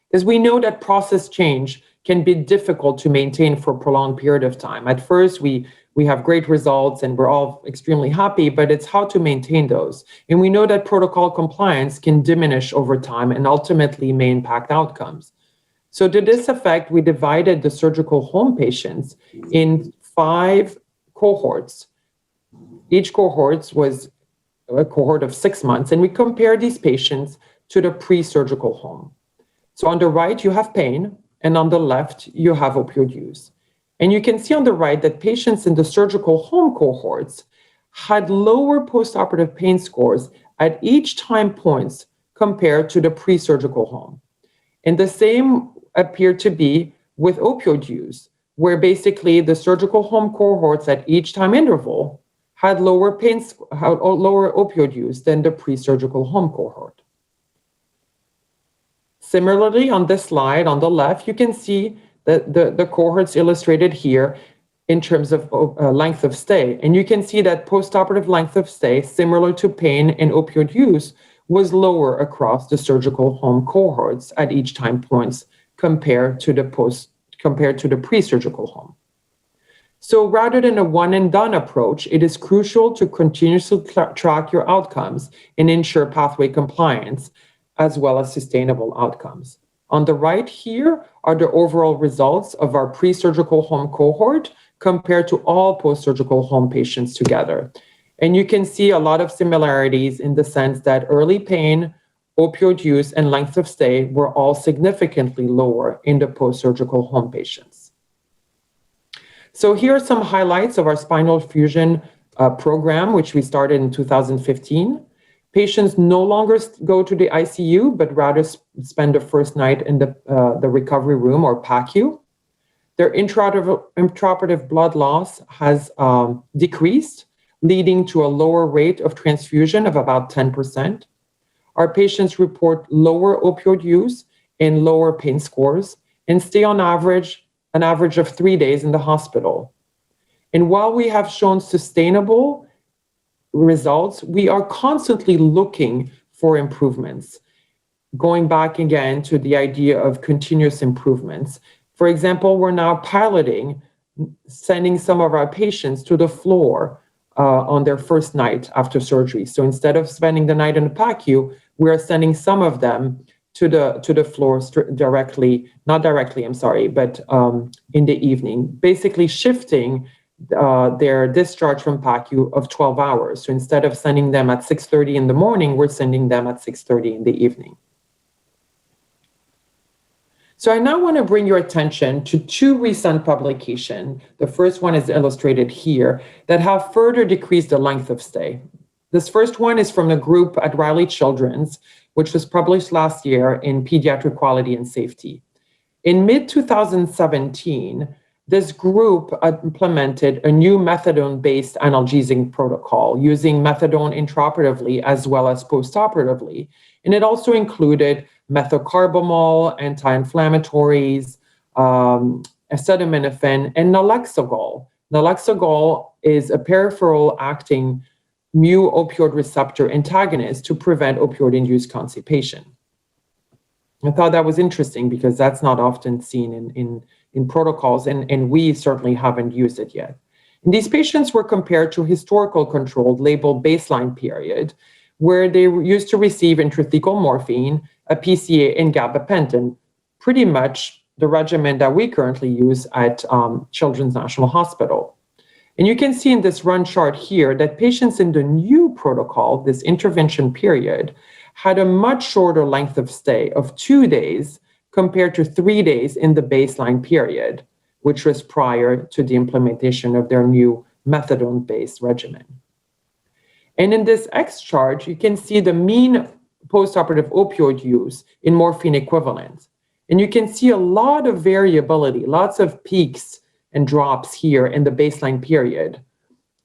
because we know that process change can be difficult to maintain for a prolonged period of time. At first, we have great results and we're all extremely happy, but it's how to maintain those. And we know that protocol compliance can diminish over time and ultimately may impact outcomes. So to this effect, we divided the surgical home patients in 5 cohorts. Each cohort was a cohort of 6 months, and we compared these patients to the pre-surgical home. So on the right, you have pain, and on the left, you have opioid use. And you can see on the right that patients in the surgical home cohorts had lower postoperative pain scores at each time points compared to the pre-surgical home. And the same appeared to be with opioid use, where basically the surgical home cohorts at each time interval had lower opioid use than the pre-surgical home cohort. Similarly, on this slide on the left, you can see that the cohorts illustrated here in terms of length of stay. And you can see that postoperative length of stay, similar to pain and opioid use, was lower across the surgical home cohorts at each time points compared to the pre-surgical home. So rather than a one and done approach, it is crucial to continuously track your outcomes and ensure pathway compliance, as well as sustainable outcomes. On the right here are the overall results of our pre-surgical home cohort compared to all post-surgical home patients together. And you can see a lot of similarities in the sense that early pain, opioid use, and length of stay were all significantly lower in the post-surgical home patients. So here are some highlights of our spinal fusion program, which we started in 2015. Patients no longer go to the ICU, but rather spend the first night in the recovery room or PACU. Their intraoperative blood loss has decreased, leading to a lower rate of transfusion of about 10%. Our patients report lower opioid use and lower pain scores and stay on an average of 3 days in the hospital. And while we have shown sustainable results, we are constantly looking for improvements. Going back again to the idea of continuous improvements. For example, we're now piloting sending some of our patients to the floor on their first night after surgery. So instead of spending the night in the PACU, we are sending some of them to the floor in the evening, basically shifting their discharge from PACU of 12 hours. So instead of sending them at 6:30 in the morning, we're sending them at 6:30 in the evening. So I now want to bring your attention to 2 recent publications. The first one is illustrated here that have further decreased the length of stay. This first one is from the group at Riley Children's, which was published last year in Pediatric Quality and Safety. In mid-2017, this group implemented a new methadone-based analgesic protocol using methadone intraoperatively as well as postoperatively. And it also included methocarbamol, anti-inflammatories, acetaminophen, and naloxone. Naloxone is a peripheral acting mu opioid receptor antagonist to prevent opioid-induced constipation. I thought that was interesting because that's not often seen in protocols, and we certainly haven't used it yet. And these patients were compared to historical controlled labeled baseline period, where they used to receive intrathecal morphine, a PCA, and gabapentin, pretty much the regimen that we currently use at Children's National Hospital. And you can see in this run chart here that patients in the new protocol, this intervention period, had a much shorter length of stay of 2 days compared to 3 days in the baseline period, which was prior to the implementation of their new methadone-based regimen. And in this X chart, you can see the mean postoperative opioid use in morphine equivalent. And you can see a lot of variability, lots of peaks and drops here in the baseline period,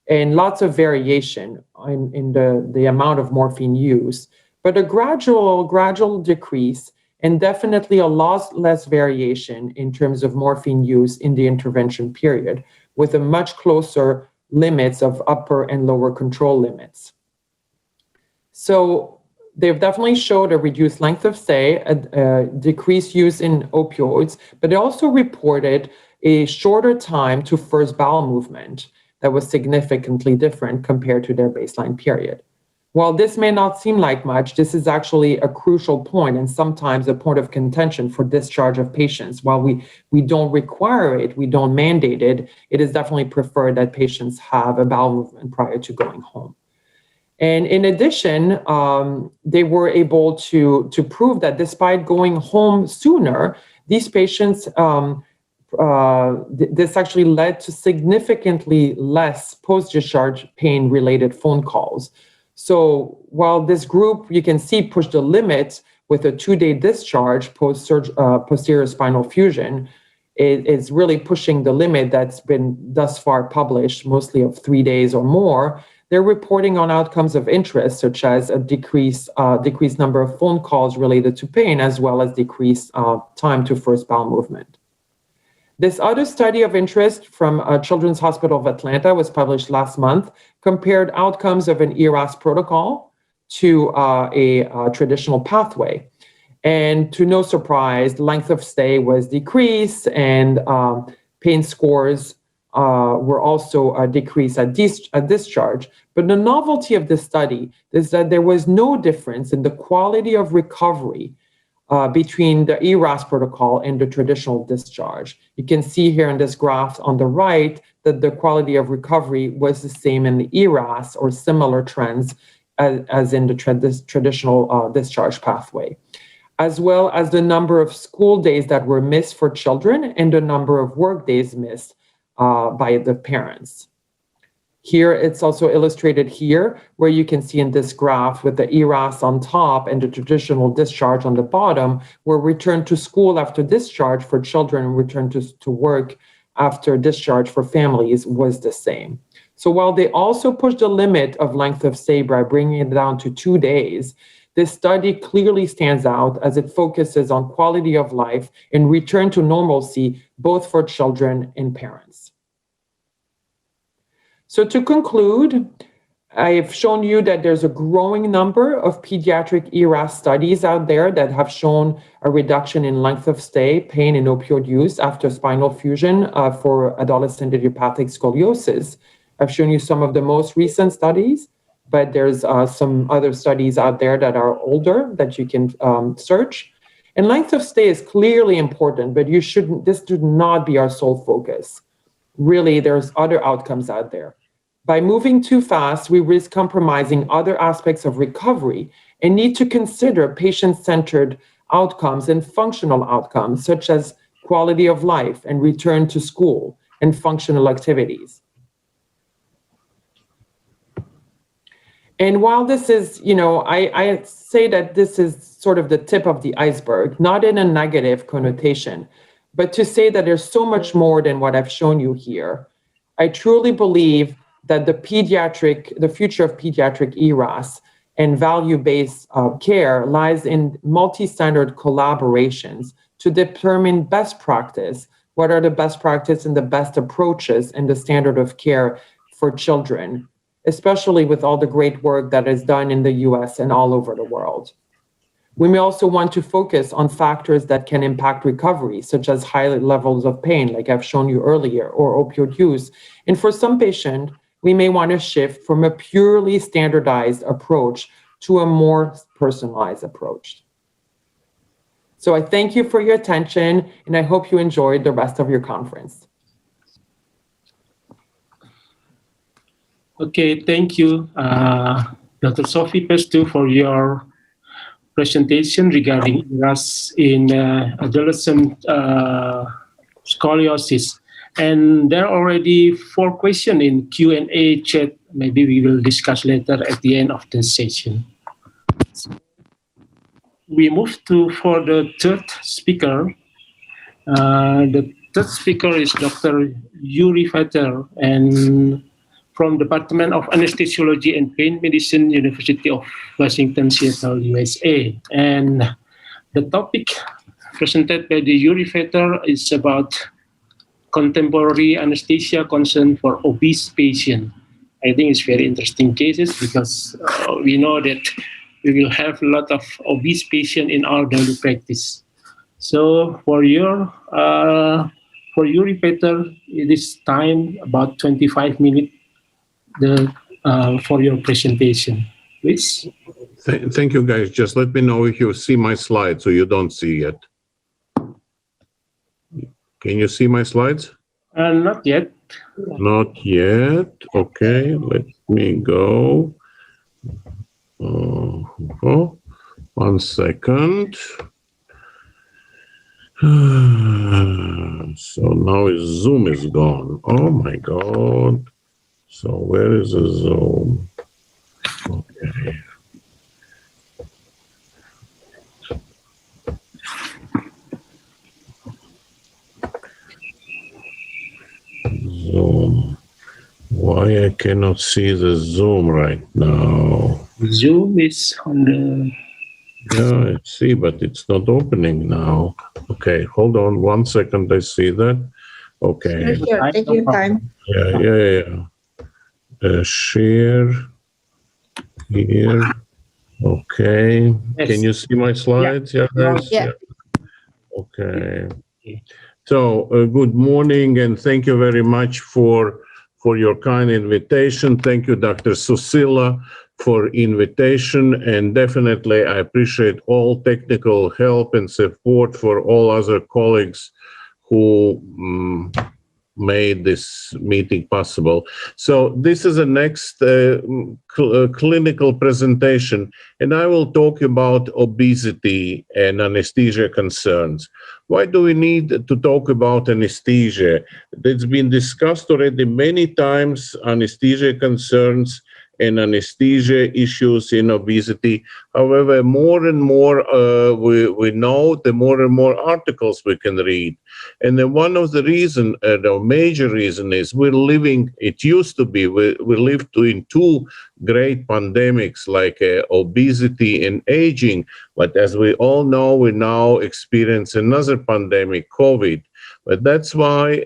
and lots of variation in the amount of morphine use, but a gradual decrease, and definitely a lot less variation in terms of morphine use in the intervention period, with a much closer limits of upper and lower control limits. So they've definitely showed a reduced length of stay, a decreased use in opioids, but they also reported a shorter time to first bowel movement that was significantly different compared to their baseline period. While this may not seem like much, this is actually a crucial point and sometimes a point of contention for discharge of patients. While we don't require it, we don't mandate it, it is definitely preferred that patients have a bowel movement prior to going home. And in addition, they were able to prove that despite going home sooner, these patients, this actually led to significantly less post-discharge pain-related phone calls. So while this group, you can see, pushed the limit with a 2-day discharge posterior spinal fusion, it is really pushing the limit that's been thus far published, mostly of 3 days or more. They're reporting on outcomes of interest, such as a decreased number of phone calls related to pain, as well as decreased time to first bowel movement. This other study of interest from Children's Hospital of Atlanta was published last month, compared outcomes of an ERAS protocol to a traditional pathway. And to no surprise, length of stay was decreased, and pain scores were also decreased at discharge. But the novelty of this study is that there was no difference in the quality of recovery between the ERAS protocol and the traditional discharge. You can see here in this graph on the right that the quality of recovery was the same in the ERAS, or similar trends as in the traditional discharge pathway, as well as the number of school days that were missed for children and the number of work days missed by the parents. Here, it's also illustrated here, where you can see in this graph with the ERAS on top and the traditional discharge on the bottom, where return to school after discharge for children and return to work after discharge for families was the same. So while they also pushed the limit of length of stay by bringing it down to 2 days, this study clearly stands out as it focuses on quality of life and return to normalcy, both for children and parents. So to conclude, I've shown you that there's a growing number of pediatric ERAS studies out there that have shown a reduction in length of stay, pain, and opioid use after spinal fusion for adolescent idiopathic scoliosis. I've shown you some of the most recent studies, but there's some other studies out there that are older that you can search. And length of stay is clearly important, but this should not be our sole focus. Really, there's other outcomes out there. By moving too fast, we risk compromising other aspects of recovery and need to consider patient-centered outcomes and functional outcomes, such as quality of life and return to school and functional activities. And while this is, I say that this is sort of the tip of the iceberg, not in a negative connotation, but to say that there's so much more than what I've shown you here. I truly believe that the future of pediatric ERAS and value-based care lies in multi-standard collaborations to determine best practice, what are the best practice and the best approaches in the standard of care for children, especially with all the great work that is done in the US and all over the world. We may also want to focus on factors that can impact recovery, such as high levels of pain, like I've shown you earlier, or opioid use. And for some patients, we may want to shift from a purely standardized approach to a more personalized approach. So I thank you for your attention, and I hope you enjoyed the rest of your conference. Okay, thank you, Dr. Sophie Pestieau, for your presentation regarding ERAS in adolescent scoliosis. And there are already 4 questions in Q&A chat. Maybe we will discuss later at the end of the session. We move for the third speaker. The third speaker is Dr. Youri Vater, and from Department of Anesthesiology and Pain Medicine, University of Washington, Seattle, USA. And the topic presented by the Youri Vater is about contemporary anesthesia concern for obese patients. I think it's very interesting cases because we know that we will have a lot of obese patients in our daily practice. So for Youri Vater, it is time about 25 minutes for your presentation, please. Thank you, guys. Just let me know if you see my slides, so you don't see yet. Can you see my slides? Not yet. Not yet. Okay, let me go. 1 second. So now Zoom is gone. Oh my God. So where is the Zoom? Okay. Zoom. Why I cannot see the Zoom right now? Zoom is on the... Yeah, I see, but it's not opening now. Okay, hold on 1 second. I see that. Okay. Sure. Take your time. Yeah. Share here. Okay. Yes. Can you see my slides? Yeah, guys? Yeah. Okay. So, good morning, and thank you very much for your kind invitation. Thank you, Dr. Susila, for invitation, and definitely I appreciate all technical help and support for all other colleagues who made this meeting possible. So this is the next clinical presentation, and I will talk about obesity and anesthesia concerns. Why do we need to talk about anesthesia? It's been discussed already many times, anesthesia concerns and anesthesia issues in obesity. However, more and more we know, the more and more articles we can read. And then one of the reason, the major reason is it used to be, we lived in 2 great pandemics like obesity and aging. But as we all know, we now experience another pandemic, COVID. But that's why,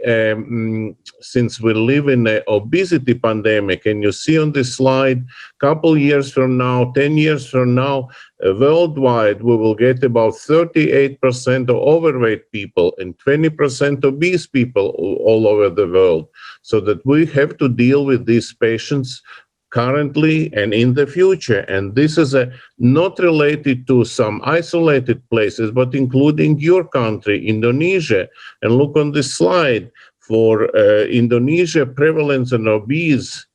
since we live in an obesity pandemic, and you see on this slide, couple years from now, 10 years from now, worldwide, we will get about 38% of overweight people and 20% obese people all over the world. So that we have to deal with these patients currently and in the future. And this is not related to some isolated places, but including your country, Indonesia. And look on this slide. For Indonesia, prevalence in obese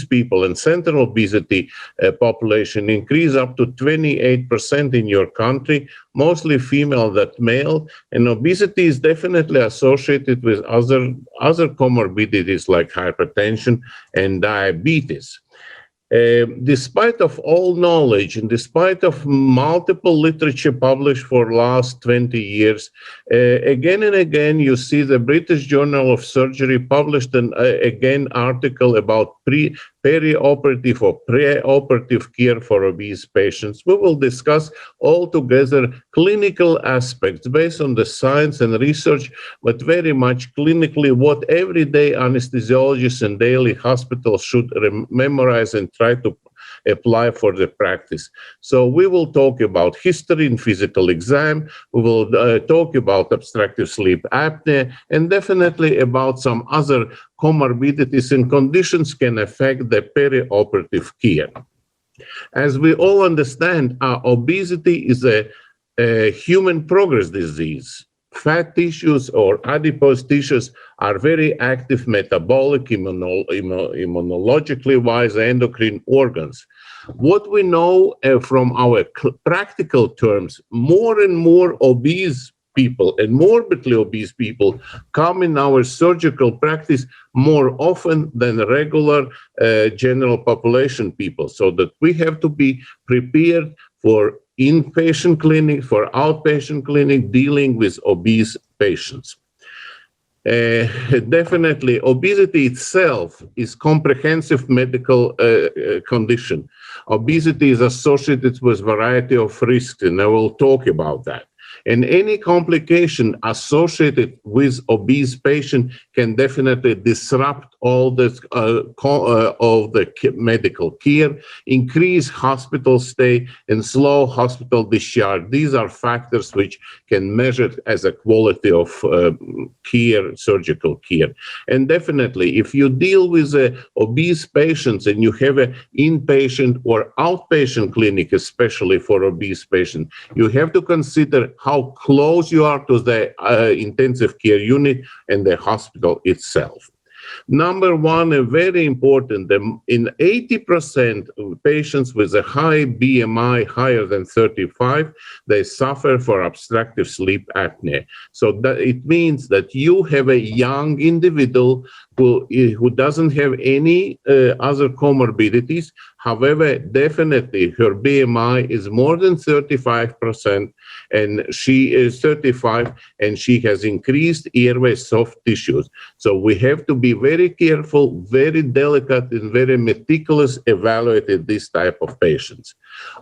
people and central obesity population increase up to 28% in your country, mostly female than male. And obesity is definitely associated with other comorbidities like hypertension and diabetes. Despite of all knowledge and despite of multiple literature published for last 20 years, again and again you see the British Journal of Surgery published an again article about perioperative or pre-operative care for obese patients. We will discuss altogether clinical aspects based on the science and research, but very much clinically what everyday anesthesiologists and daily hospitals should memorize and try to apply for the practice. So we will talk about history and physical exam. We will talk about obstructive sleep apnea, and definitely about some other comorbidities and conditions can affect the perioperative care. As we all understand, obesity is a human progress disease. Fat tissues or adipose tissues are very active metabolic, immunologically wise endocrine organs. What we know from our practical terms, more and more obese people and morbidly obese people come in our surgical practice more often than regular general population people, so that we have to be prepared for inpatient clinic, for outpatient clinic, dealing with obese patients. Definitely, obesity itself is comprehensive medical condition. Obesity is associated with variety of risks, and I will talk about that. And any complication associated with obese patient can definitely disrupt all the medical care, increase hospital stay, and slow hospital discharge. These are factors which can measure as a quality of care, surgical care. And definitely, if you deal with obese patients and you have an inpatient or outpatient clinic, especially for obese patients, you have to consider how close you are to the intensive care unit and the hospital itself. Number one, and very important, in 80% of patients with a high BMI higher than 35, they suffer for obstructive sleep apnea. So that it means that you have a young individual who doesn't have any other comorbidities. However, definitely her BMI is more than 35%, and she is 35, and she has increased airway soft tissues. So we have to be very careful, very delicate, and very meticulous evaluating this type of patients.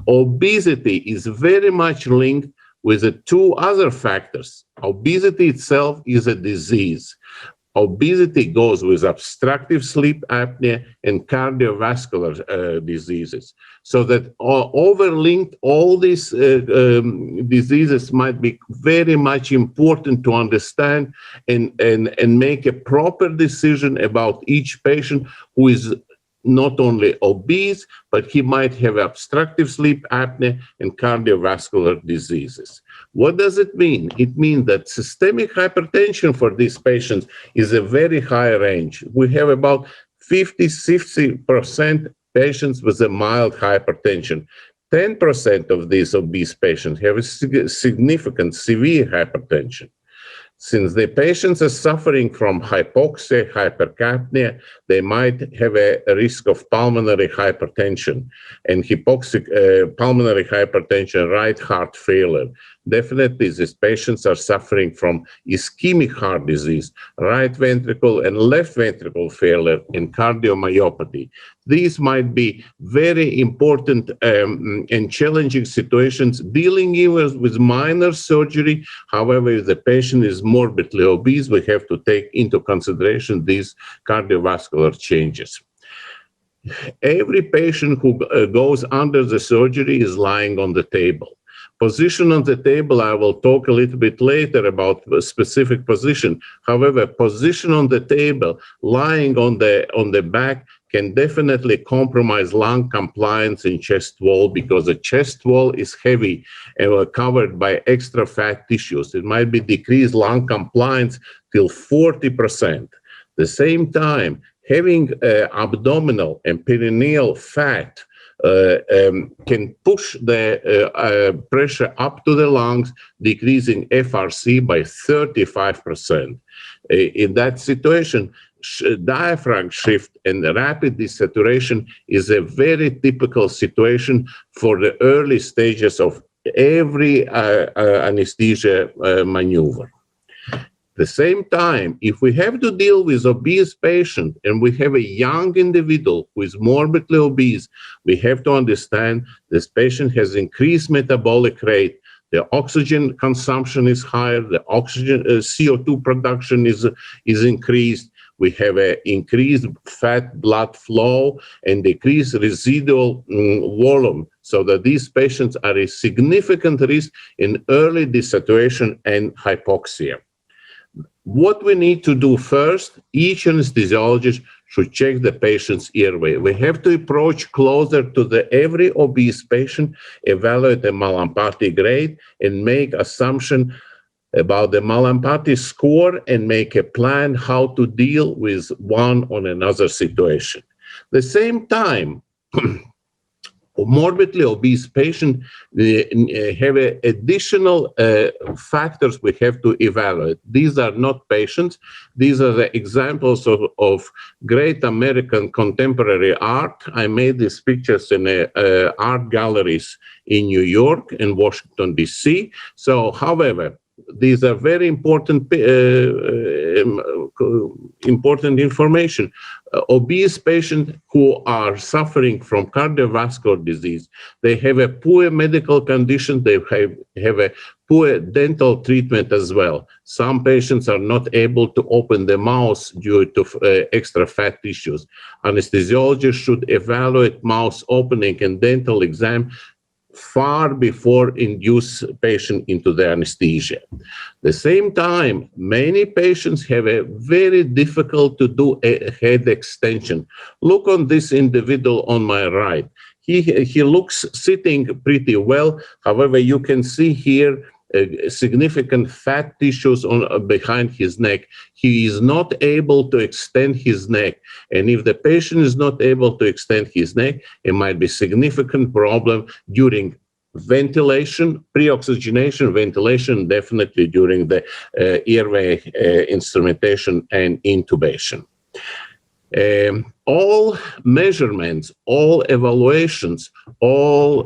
Obesity is very much linked with the two other factors. Obesity itself is a disease. Obesity goes with obstructive sleep apnea and cardiovascular diseases. So that overlinked, all these diseases might be very much important to understand and make a proper decision about each patient who is not only obese, but he might have obstructive sleep apnea and cardiovascular diseases. What does it mean? It means that systemic hypertension for these patients is a very high range. We have about 50-60% patients with a mild hypertension. 10% of these obese patients have a significant severe hypertension. Since the patients are suffering from hypoxia, hypercapnia, they might have a risk of pulmonary hypertension and hypoxic pulmonary hypertension, right heart failure. Definitely, these patients are suffering from ischemic heart disease, right ventricle and left ventricle failure, and cardiomyopathy. These might be very important and challenging situations, dealing even with minor surgery. However, if the patient is morbidly obese, we have to take into consideration these cardiovascular changes. Every patient who goes under the surgery is lying on the table. Position on the table, I will talk a little bit later about a specific position. However, position on the table, lying on the back, can definitely compromise lung compliance in chest wall, because the chest wall is heavy and covered by extra fat tissues. It might be decreased lung compliance till 40%. At the same time, having abdominal and perineal fat can push the pressure up to the lungs, decreasing FRC by 35%. In that situation, diaphragm shift and rapid desaturation is a very typical situation for the early stages of every anesthesia maneuver. At the same time, if we have to deal with obese patient and we have a young individual who is morbidly obese, we have to understand this patient has increased metabolic rate, the oxygen consumption is higher, the oxygen CO2 production is increased. We have an increased fat blood flow and decreased residual volume, so that these patients are a significant risk in early desaturation and hypoxia. What we need to do first, each anesthesiologist should check the patient's airway. We have to approach closer to every obese patient, evaluate the Mallampati grade, and make assumption about the Mallampati score and make a plan how to deal with one or another situation. At the same time, morbidly obese patients have additional factors we have to evaluate. These are not patients. These are the examples of great American contemporary art. I made these pictures in art galleries in New York and Washington, D.C. So, however, these are very important information. Obese patients who are suffering from cardiovascular disease, they have a poor medical condition, they have a poor dental treatment as well. Some patients are not able to open their mouths due to extra fat tissues. Anesthesiologists should evaluate mouth opening and dental exam far before induce patient into the anesthesia. At the same time, many patients have a very difficult to do a head extension. Look on this individual on my right. He looks sitting pretty well. However, you can see here significant fat tissues behind his neck. He is not able to extend his neck. And if the patient is not able to extend his neck, it might be significant problem during ventilation, pre-oxygenation, ventilation, definitely during the airway instrumentation and intubation. All measurements, all evaluations, all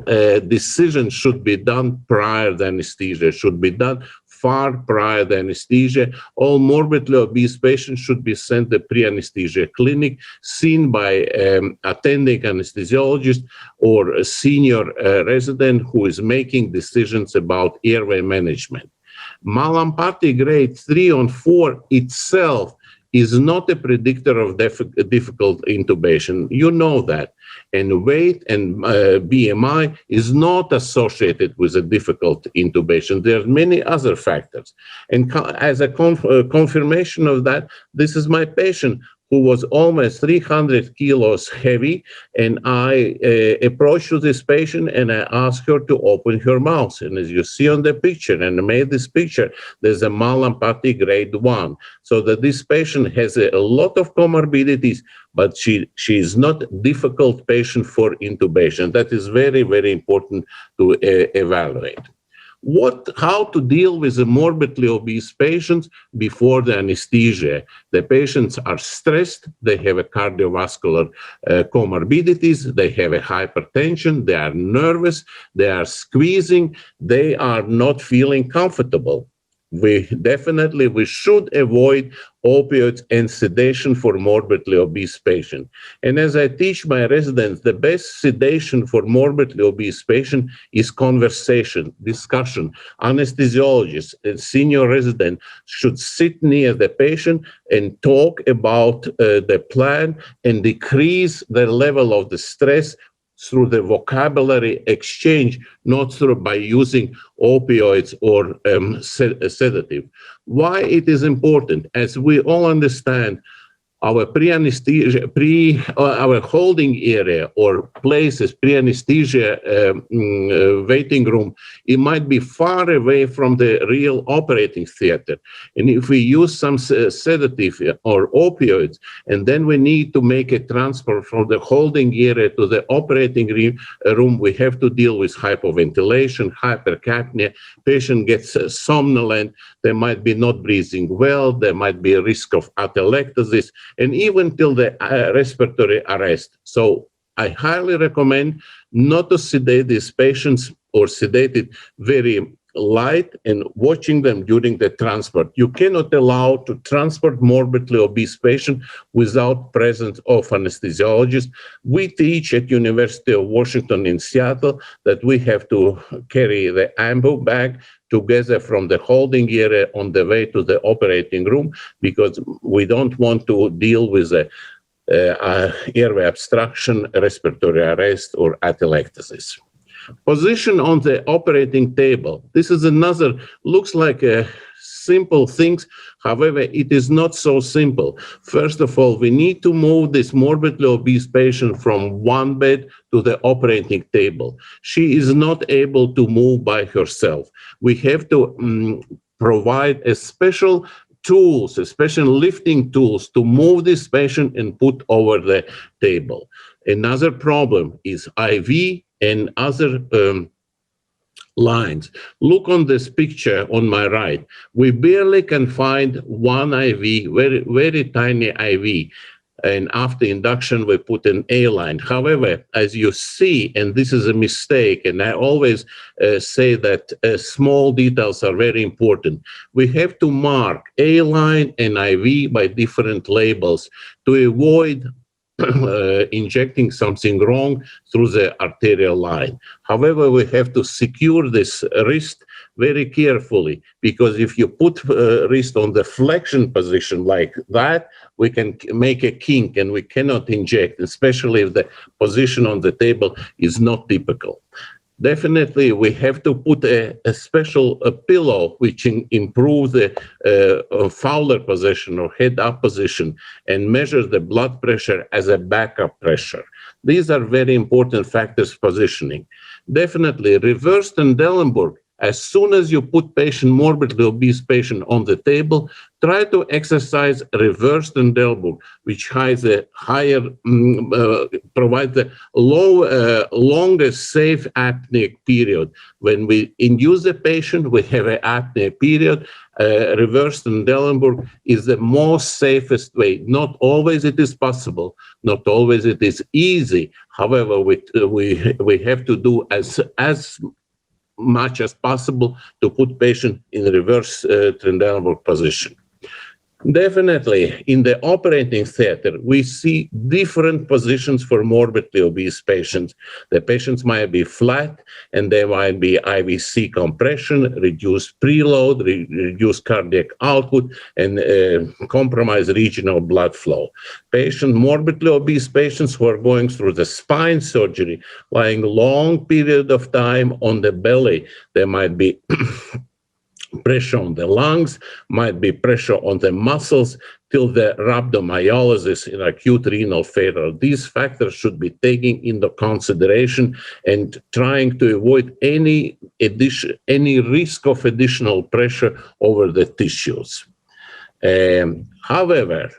decisions should be done prior to anesthesia, should be done far prior to anesthesia. All morbidly obese patients should be sent to pre-anesthesia clinic, seen by attending anesthesiologist or a senior resident who is making decisions about airway management. Mallampati grade 3 or 4 itself is not a predictor of difficult intubation. You know that. And weight and BMI is not associated with a difficult intubation. There are many other factors. And as a confirmation of that, this is my patient who was almost 300 kilos heavy, and I approached to this patient and I asked her to open her mouth. And as you see on the picture, and I made this picture, there's a Mallampati grade 1. So that this patient has a lot of comorbidities, but she is not a difficult patient for intubation. That is very, very important to evaluate. How to deal with the morbidly obese patients before the anesthesia. The patients are stressed, they have a cardiovascular comorbidities, they have a hypertension, they are nervous, they are squeezing, they are not feeling comfortable. We should avoid opioids and sedation for morbidly obese patients. And as I teach my residents, the best sedation for morbidly obese patients is conversation, discussion. Anesthesiologists and senior resident should sit near the patient and talk about the plan and decrease the level of the stress through the vocabulary exchange, not by using opioids or sedative. Why it is important? As we all understand, our pre-anesthesia, our holding area or places, pre-anesthesia waiting room, it might be far away from the real operating theater. And if we use some sedative or opioids, and then we need to make a transfer from the holding area to the operating room, we have to deal with hypoventilation, hypercapnia. Patient gets somnolent. They might be not breathing well. There might be a risk of atelectasis, and even till the respiratory arrest. So I highly recommend not to sedate these patients or sedate it very light and watching them during the transport. You cannot allow to transport morbidly obese patient without presence of anesthesiologist. We teach at University of Washington in Seattle that we have to carry the ambu bag together from the holding area on the way to the operating room, because we don't want to deal with the airway obstruction, respiratory arrest, or atelectasis. Position on the operating table. This is another, looks like a simple things. However, it is not so simple. First of all, we need to move this morbidly obese patient from one bed to the operating table. She is not able to move by herself. We have to provide a special tools, especially lifting tools, to move this patient and put over the table. Another problem is IV and other lines. Look on this picture on my right. We barely can find one IV, very, very tiny IV. And after induction, we put an A line. However, as you see, and this is a mistake, and I always say that small details are very important. We have to mark A line and IV by different labels to avoid injecting something wrong through the arterial line. However, we have to secure this wrist very carefully, because if you put wrist on the flexion position like that, we can make a kink and we cannot inject, especially if the position on the table is not typical. Definitely, we have to put a special pillow which improves the Fowler position or head-up position and measures the blood pressure as a backup pressure. These are very important factors positioning. Definitely, reversed Trendelenburg. As soon as you put morbidly obese patient on the table, try to exercise reversed Trendelenburg, which has a higher, provides a longest safe apneic period. When we induce the patient, we have an apnea period. Reversed Trendelenburg is the most safest way. Not always it is possible. Not always it is easy. However, we have to do as much as possible to put patient in reverse Trendelenburg position. Definitely, in the operating theater, we see different positions for morbidly obese patients. The patients might be flat, and there might be IVC compression, reduced preload, reduced cardiac output, and compromised regional blood flow. Morbidly obese patients who are going through the spine surgery, lying long period of time on the belly, there might be pressure on the lungs, might be pressure on the muscles till the rhabdomyolysis in acute renal failure. These factors should be taken into consideration and trying to avoid any risk of additional pressure over the tissues. However,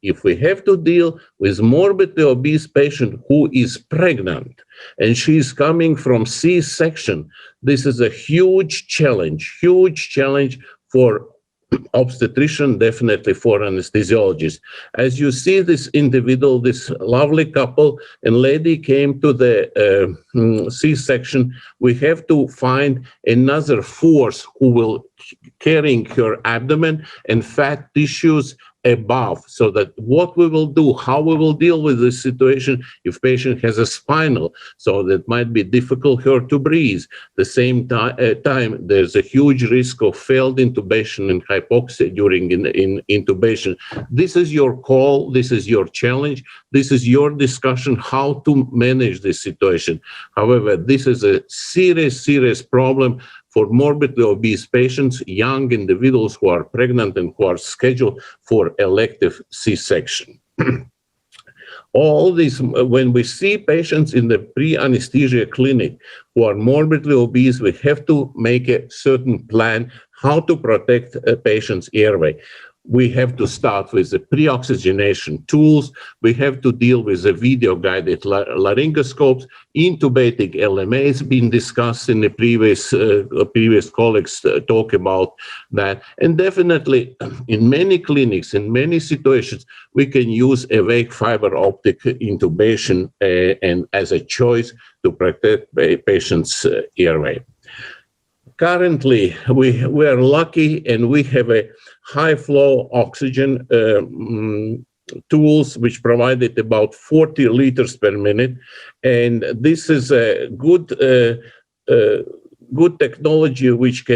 if we have to deal with morbidly obese patient who is pregnant and she is coming from C-section, this is a huge challenge for obstetrician, definitely for anesthesiologists. As you see this individual, this lovely couple and lady came to the C-section, we have to find another force who will carrying her abdomen and fat tissues above, so that what we will do, how we will deal with this situation if patient has a spinal, so that might be difficult her to breathe. The same time, there's a huge risk of failed intubation and hypoxia during intubation. This is your call, this is your challenge, this is your discussion how to manage this situation. However, this is a serious problem for morbidly obese patients, young individuals who are pregnant and who are scheduled for elective C-section. All this, when we see patients in the pre-anesthesia clinic who are morbidly obese, we have to make a certain plan how to protect a patient's airway. We have to start with the pre-oxygenation tools. We have to deal with the video-guided laryngoscopes. Intubating LMAs been discussed in the previous colleagues talk about that. And definitely in many clinics, in many situations, we can use awake fiber optic intubation and as a choice to protect a patient's airway. Currently, we are lucky and we have a high flow oxygen tools which provided about 40 liters per minute. And this is a good technology which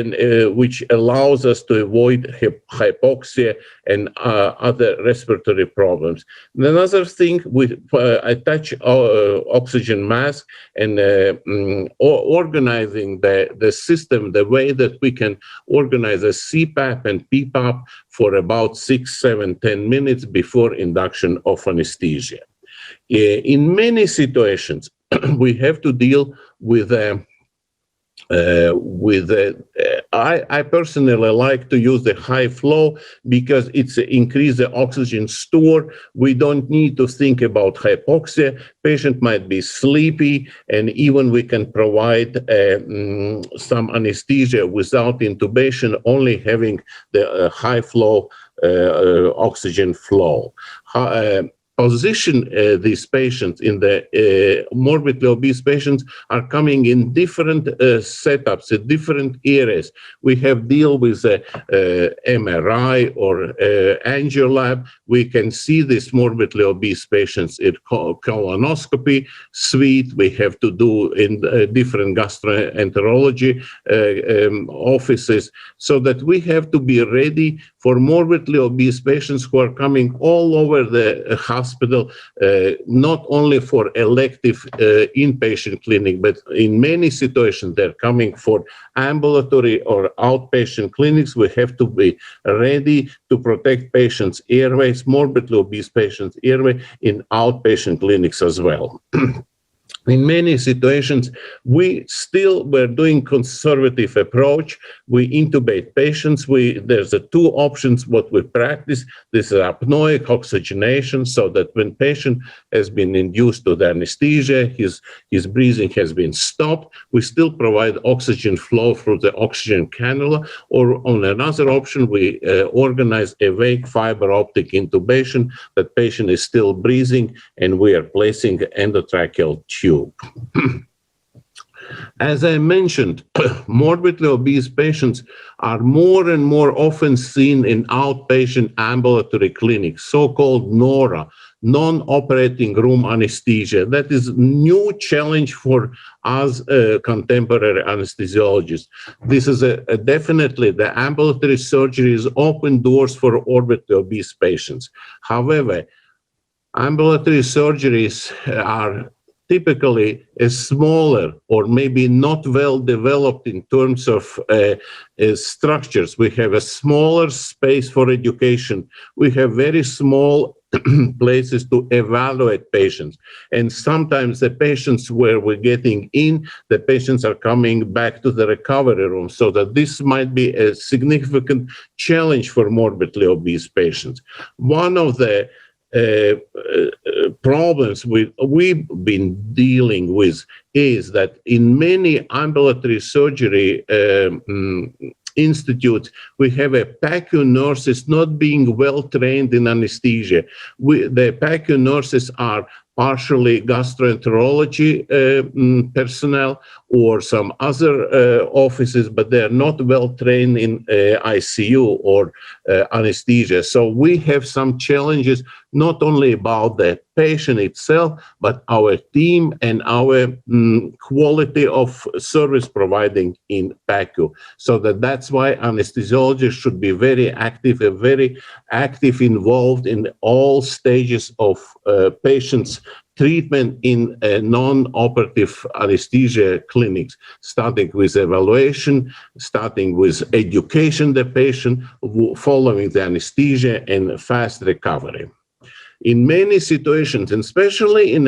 allows us to avoid hypoxia and other respiratory problems. And another thing, we attach oxygen mask and organizing the system, the way that we can organize a CPAP and PPAP for about 6, 7, 10 minutes before induction of anesthesia. In many situations, we have to deal with I personally like to use the high flow because it's increase the oxygen store. We don't need to think about hypoxia. Patient might be sleepy, and even we can provide some anesthesia without intubation, only having the high flow oxygen flow. Position these patients in the morbidly obese patients are coming in different setups, in different areas. We have deal with MRI or angiolab. We can see these morbidly obese patients in colonoscopy suite. We have to do in different gastroenterology offices, so that we have to be ready for morbidly obese patients who are coming all over the hospital, not only for elective inpatient clinic, but in many situations they're coming for ambulatory or outpatient clinics. We have to be ready to protect patients' airways, morbidly obese patients' airway in outpatient clinics as well. In many situations, we still were doing conservative approach. We intubate patients. There's two options what we practice. This is apnoic oxygenation, so that when patient has been induced to the anesthesia, his breathing has been stopped, we still provide oxygen flow through the oxygen cannula. Or on another option, we organize awake fiber optic intubation, that patient is still breathing, and we are placing endotracheal tube. As I mentioned, morbidly obese patients are more and more often seen in outpatient ambulatory clinics, so-called NORA, non-operating room anesthesia. That is a new challenge for us contemporary anesthesiologists. This is definitely the ambulatory surgeries open doors for morbidly obese patients. However, ambulatory surgeries are typically smaller or maybe not well developed in terms of structures. We have a smaller space for education. We have very small places to evaluate patients. And sometimes the patients where we're getting in, the patients are coming back to the recovery room, so that this might be a significant challenge for morbidly obese patients. One of the problems we've been dealing with is that in many ambulatory surgery institutes, we have a PACU nurses not being well trained in anesthesia. The PACU nurses are partially gastroenterology personnel or some other offices, but they're not well trained in ICU or anesthesia. So we have some challenges, not only about the patient itself, but our team and our quality of service providing in PACU. So that's why anesthesiologists should be very active involved in all stages of patients' treatment in non-operative anesthesia clinics, starting with evaluation, starting with education the patient, following the anesthesia, and fast recovery. In many situations, and especially in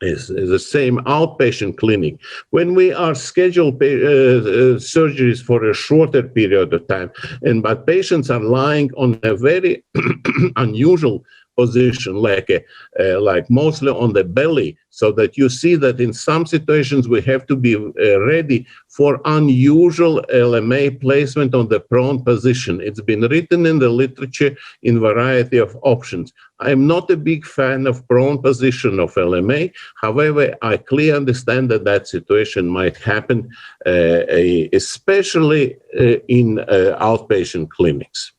is the same outpatient clinic, when we are scheduled surgeries for a shorter period of time, but patients are lying on a very unusual position, like mostly on the belly, so that you see that in some situations we have to be ready for unusual LMA placement on the prone position. It's been written in the literature in variety of options. I'm not a big fan of prone position of LMA. However, I clearly understand that that situation might happen, especially in outpatient clinics.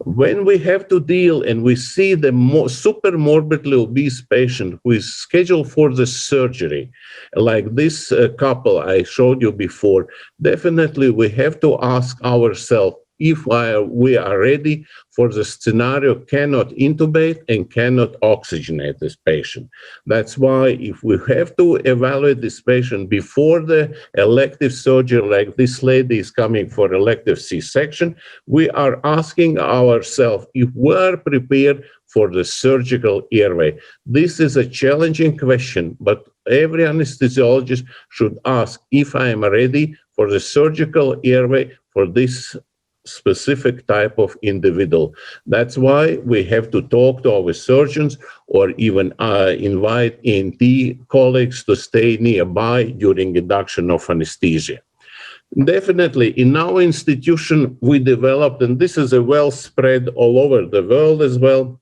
When we have to deal and we see the super morbidly obese patient who is scheduled for the surgery, like this couple I showed you before, definitely we have to ask ourselves if we are ready for the scenario, cannot intubate and cannot oxygenate this patient. That's why if we have to evaluate this patient before the elective surgery, like this lady is coming for elective C-section, we are asking ourselves if we are prepared for the surgical airway. This is a challenging question, but every anesthesiologist should ask if I am ready for the surgical airway for this specific type of individual. That's why we have to talk to our surgeons or even invite ENT colleagues to stay nearby during induction of anesthesia. Definitely, in our institution, we developed, and this is a well spread all over the world as well,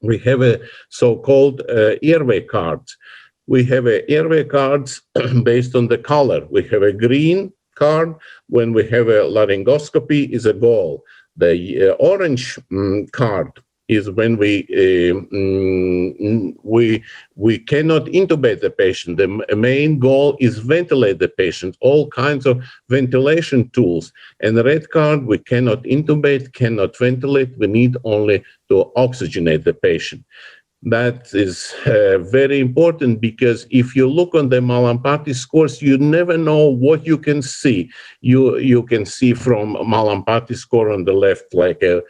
we have a so-called airway cards. We have airway cards based on the color. We have a green card when we have a laryngoscopy is a goal. The orange card is when we cannot intubate the patient. The main goal is ventilate the patient, all kinds of ventilation tools. And the red card, we cannot intubate, cannot ventilate, we need only to oxygenate the patient. That is very important because if you look on the Mallampati scores, you never know what you can see. You can see from Mallampati score on the left like a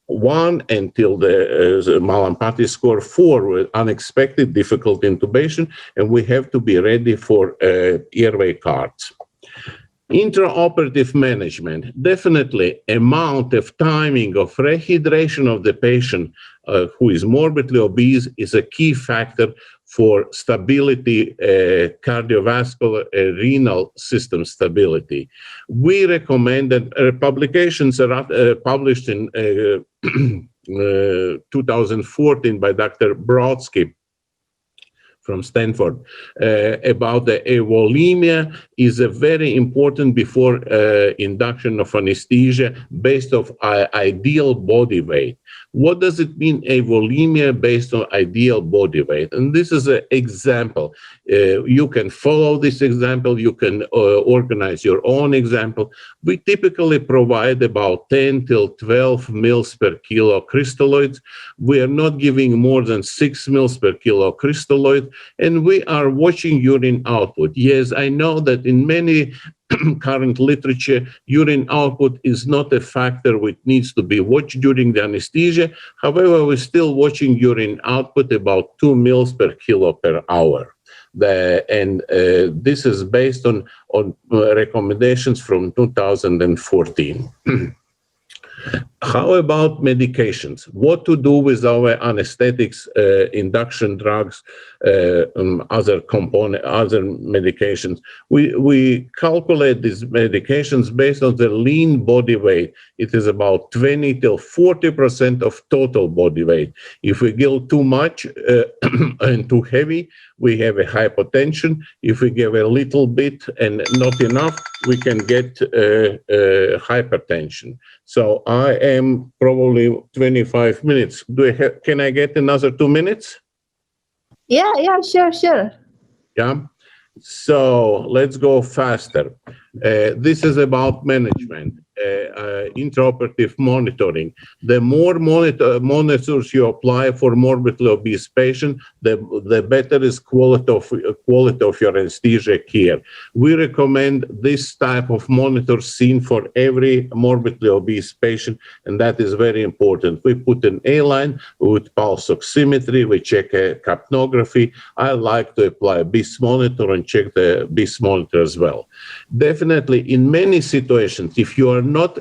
1 until the Mallampati score 4 with unexpected difficult intubation, and we have to be ready for airway cards. Intraoperative management, definitely amount of timing of rehydration of the patient who is morbidly obese is a key factor for stability, cardiovascular, renal system stability. We recommend that publications are published in 2014 by Dr. Brodsky from Stanford about the avolemia is a very important before induction of anesthesia based on ideal body weight. What does it mean, avolemia based on ideal body weight? And this is an example. You can follow this example. You can organize your own example. We typically provide about 10 till 12 mils per kilo crystalloids. We are not giving more than 6 mils per kilo crystalloid, and we are watching urine output. Yes, I know that in many current literature, urine output is not a factor which needs to be watched during the anesthesia. However, we're still watching urine output about 2 mils per kilo per hour. This is based on recommendations from 2014. How about medications? What to do with our anesthetics, induction drugs, other medications? We calculate these medications based on the lean body weight. It is about 20 till 40% of total body weight. If we give too much and too heavy, we have a hypotension. If we give a little bit and not enough, we can get hypertension. So I am probably 25 minutes. Can I get another 2 minutes? Yeah, sure. Yeah. So let's go faster. This is about management. intraoperative monitoring. The more monitors you apply for morbidly obese patient, the better is quality of your anesthesia care. We recommend this type of monitor seen for every morbidly obese patient, and that is very important. We put an A-line with pulse oximetry, we check a capnography. I like to apply a BIS monitor and check the BIS monitor as well. Definitely, in many situations, if you are not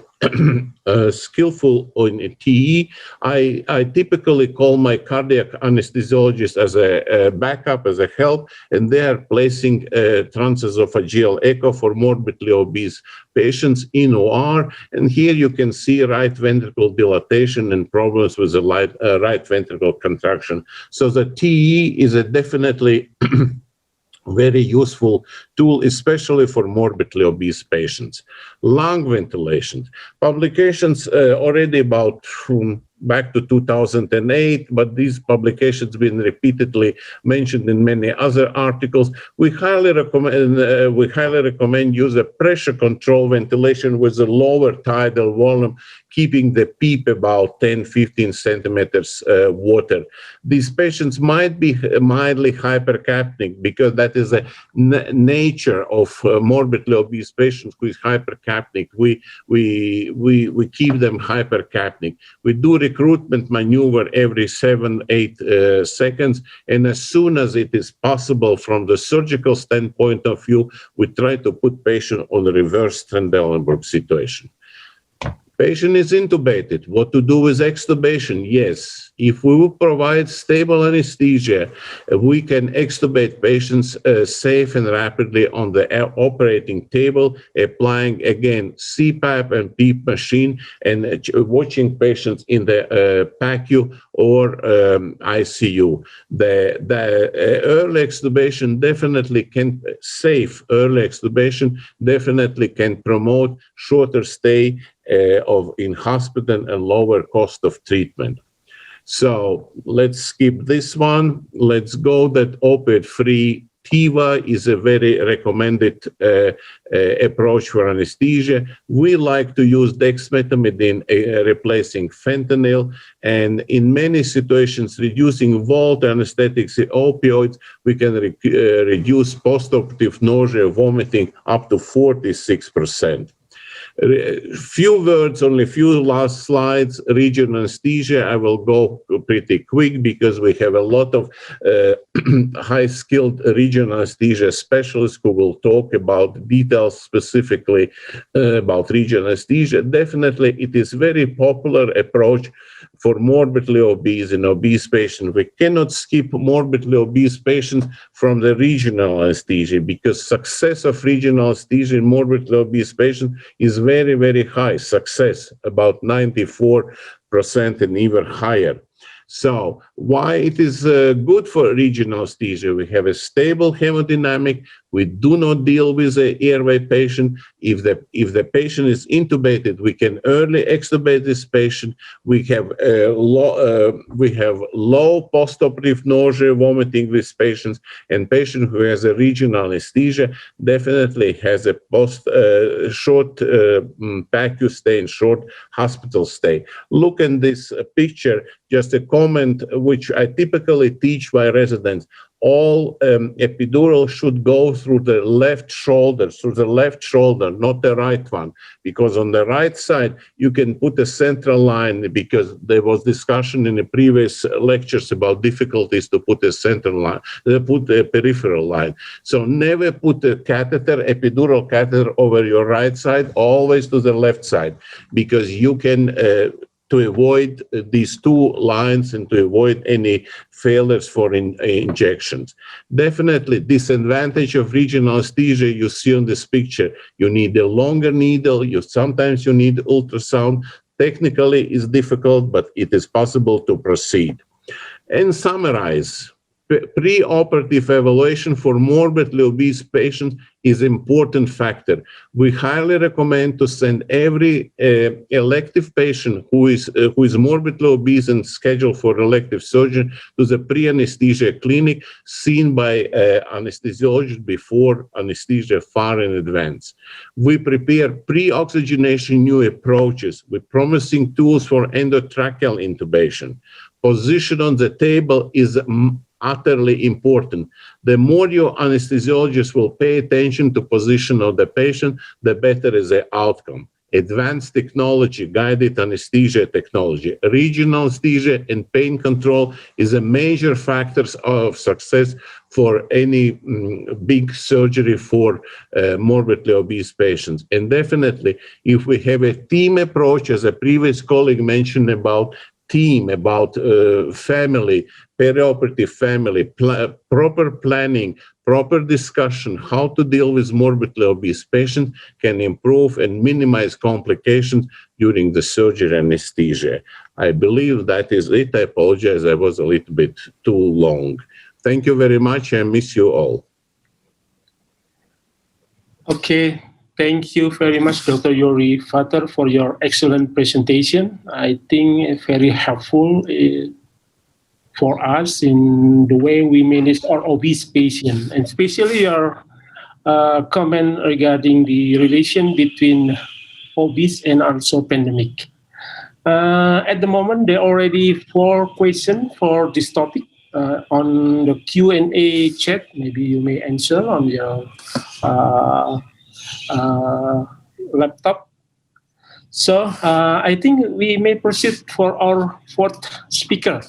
skillful in TE, I typically call my cardiac anesthesiologist as a backup, as a help, and they are placing transesophageal echo for morbidly obese patients in OR. And here you can see right ventricle dilatation and problems with the right ventricle contraction. So the TE is a definitely very useful tool, especially for morbidly obese patients. Lung ventilation. Publications already about back to 2008, but these publications have been repeatedly mentioned in many other articles. We highly recommend use a pressure control ventilation with a lower tidal volume, keeping the PEEP about 10-15 centimeters water. These patients might be mildly hypercapnic because that is a nature of morbidly obese patients who is hypercapnic. We keep them hypercapnic. We do recruitment maneuver every 7-8 seconds, and as soon as it is possible from the surgical standpoint of view, we try to put patient on the reverse Trendelenburg situation. Patient is intubated. What to do with extubation? Yes, if we will provide stable anesthesia, we can extubate patients safe and rapidly on the operating table, applying again CPAP and PEEP machine, and watching patients in the PACU or ICU. The early extubation definitely can, safe early extubation definitely can promote shorter stay in hospital and lower cost of treatment. So let's skip this one. Let's go that opioid-free TIVA is a very recommended approach for anesthesia. We like to use dexmedetomidine replacing fentanyl, and in many situations, reducing vault anesthetics and opioids, we can reduce postoperative nausea, vomiting up to 46%. Few words, only few last slides. Regional anesthesia, I will go pretty quick because we have a lot of high-skilled regional anesthesia specialists who will talk about details specifically about regional anesthesia. Definitely, it is very popular approach for morbidly obese and obese patients. We cannot skip morbidly obese patients from the regional anesthesia because success of regional anesthesia in morbidly obese patients is very, very high. Success, about 94% and even higher. So why it is good for regional anesthesia? We have a stable hemodynamic. We do not deal with the airway patient. If the patient is intubated, we can early extubate this patient. We have low postoperative nausea, vomiting with patients, and patient who has a regional anesthesia definitely has a short PACU stay and short hospital stay. Look at this picture. Just a comment which I typically teach my residents. All epidural should go through the left shoulder, not the right one, because on the right side, you can put a central line, because there was discussion in the previous lectures about difficulties to put a central line, put a peripheral line. So never put a catheter, epidural catheter over your right side, always to the left side, because you can to avoid these two lines and to avoid any failures for injections. Definitely, disadvantage of regional anesthesia you see on this picture. You need a longer needle. Sometimes you need ultrasound. Technically, it's difficult, but it is possible to proceed. And summarize. Pre-operative evaluation for morbidly obese patients is important factor. We highly recommend to send every elective patient who is morbidly obese and scheduled for elective surgery to the pre-anesthesia clinic seen by anesthesiologist before anesthesia far in advance. We prepare pre-oxygenation new approaches with promising tools for endotracheal intubation. Position on the table is utterly important. The more your anesthesiologist will pay attention to position of the patient, the better is the outcome. Advanced technology, guided anesthesia technology, regional anesthesia and pain control is a major factors of success for any big surgery for morbidly obese patients. And definitely, if we have a team approach, as a previous colleague mentioned about team, about family, perioperative family, proper planning, proper discussion, how to deal with morbidly obese patients can improve and minimize complications during the surgery anesthesia. I believe that is it. I apologize, I was a little bit too long. Thank you very much. I miss you all. Okay. Thank you very much, Dr. Youri Vater, for your excellent presentation. I think it's very helpful for us in the way we manage our obese patient, and especially your comment regarding the relation between obese and also pandemic. At the moment, there are already 4 questions for this topic on the Q&A chat. Maybe you may answer on your laptop. So I think we may proceed for our 4th speaker,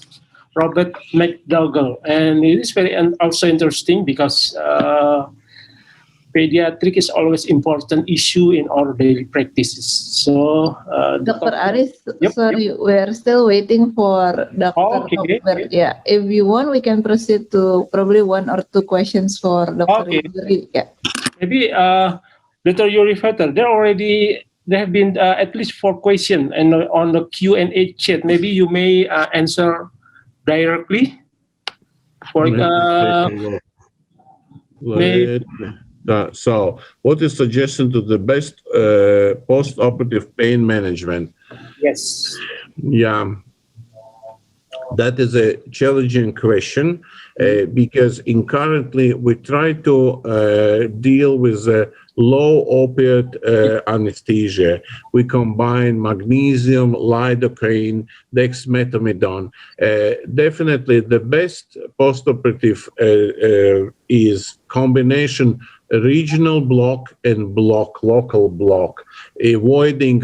Robert McDougall. And it is very also interesting because pediatric is always important issue in our daily practices. So Dr. Aris, Yep, sorry, we're still waiting for Dr. Okay. Robert. Yeah, if you want, we can proceed to probably 1 or 2 questions for Dr. Okay. Youri. Yeah. Maybe Dr. Youri Vater, there have been at least 4 questions and on the Q&A chat. Maybe you may answer directly. For So, what is suggestion to the best post-operative pain management? Yes. Yeah, that is a challenging question because currently we try to deal with low opiate anesthesia. We combine magnesium, lidocaine, dexmedetomidine. Definitely the best postoperative is combination regional block and local block, avoiding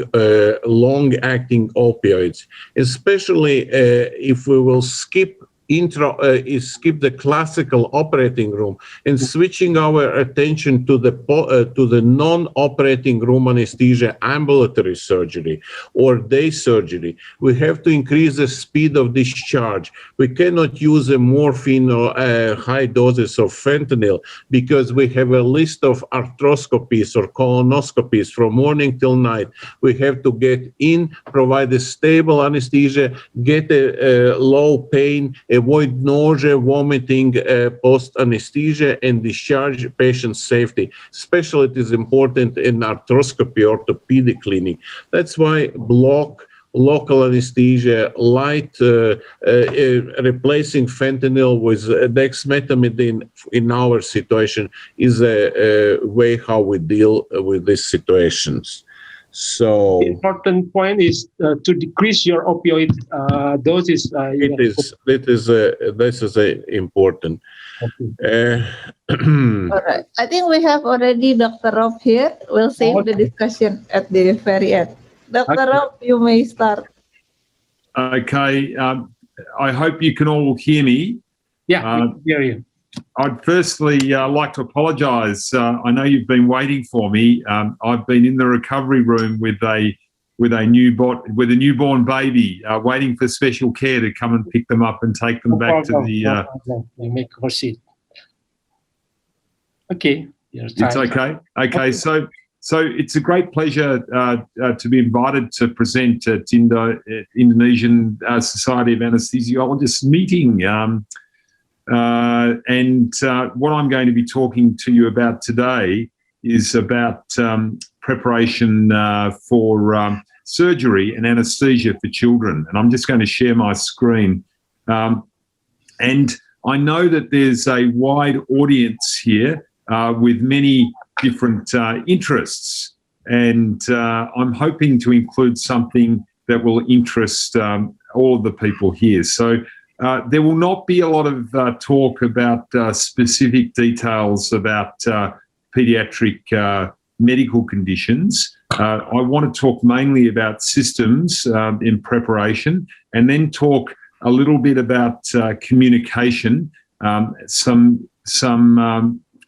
long-acting opioids, especially if we will skip the classical operating room and switching our attention to the non-operating room anesthesia, ambulatory surgery or day surgery. We have to increase the speed of discharge. We cannot use a morphine or high doses of fentanyl because we have a list of arthroscopies or colonoscopies from morning till night. We have to get in, provide a stable anesthesia, get a low pain, avoid nausea, vomiting post-anesthesia, and discharge patient safety. Especially it is important in arthroscopy orthopedic clinic. That's why local anesthesia, light, replacing fentanyl with dexmedetomidine in our situation is a way how we deal with these situations. So the important point is to decrease your opioid doses. This is important. Okay. All right. I think we have already Dr. Rob here. We'll save the discussion at the very end. Dr. Rob, you may start. Okay. I hope you can all hear me. Yeah, we hear you. I'd firstly like to apologise. I know you've been waiting for me. I've been in the recovery room with a newborn baby, waiting for special care to come and pick them up and take them back to the. We may proceed. Okay. It's okay. Okay. So it's a great pleasure to be invited to present at Indonesian Society of Anesthesiologists meeting. And what I'm going to be talking to you about today is about preparation for surgery and anaesthesia for children. And I'm just going to share my screen. And I know that there's a wide audience here with many different interests. And I'm hoping to include something that will interest all of the people here. So there will not be a lot of talk about specific details about paediatric medical conditions. I want to talk mainly about systems in preparation, and then talk a little bit about communication, some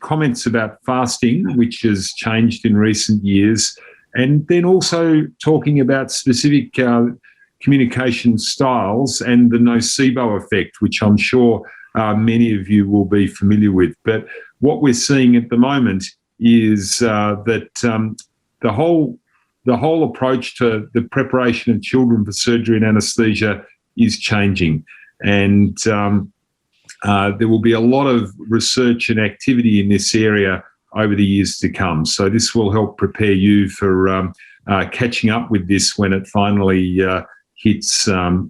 comments about fasting, which has changed in recent years, and then also talking about specific communication styles and the nocebo effect, which I'm sure many of you will be familiar with. But what we're seeing at the moment is that the whole approach to the preparation of children for surgery and anaesthesia is changing, and there will be a lot of research and activity in this area over the years to come. So this will help prepare you for catching up with this when it finally hits the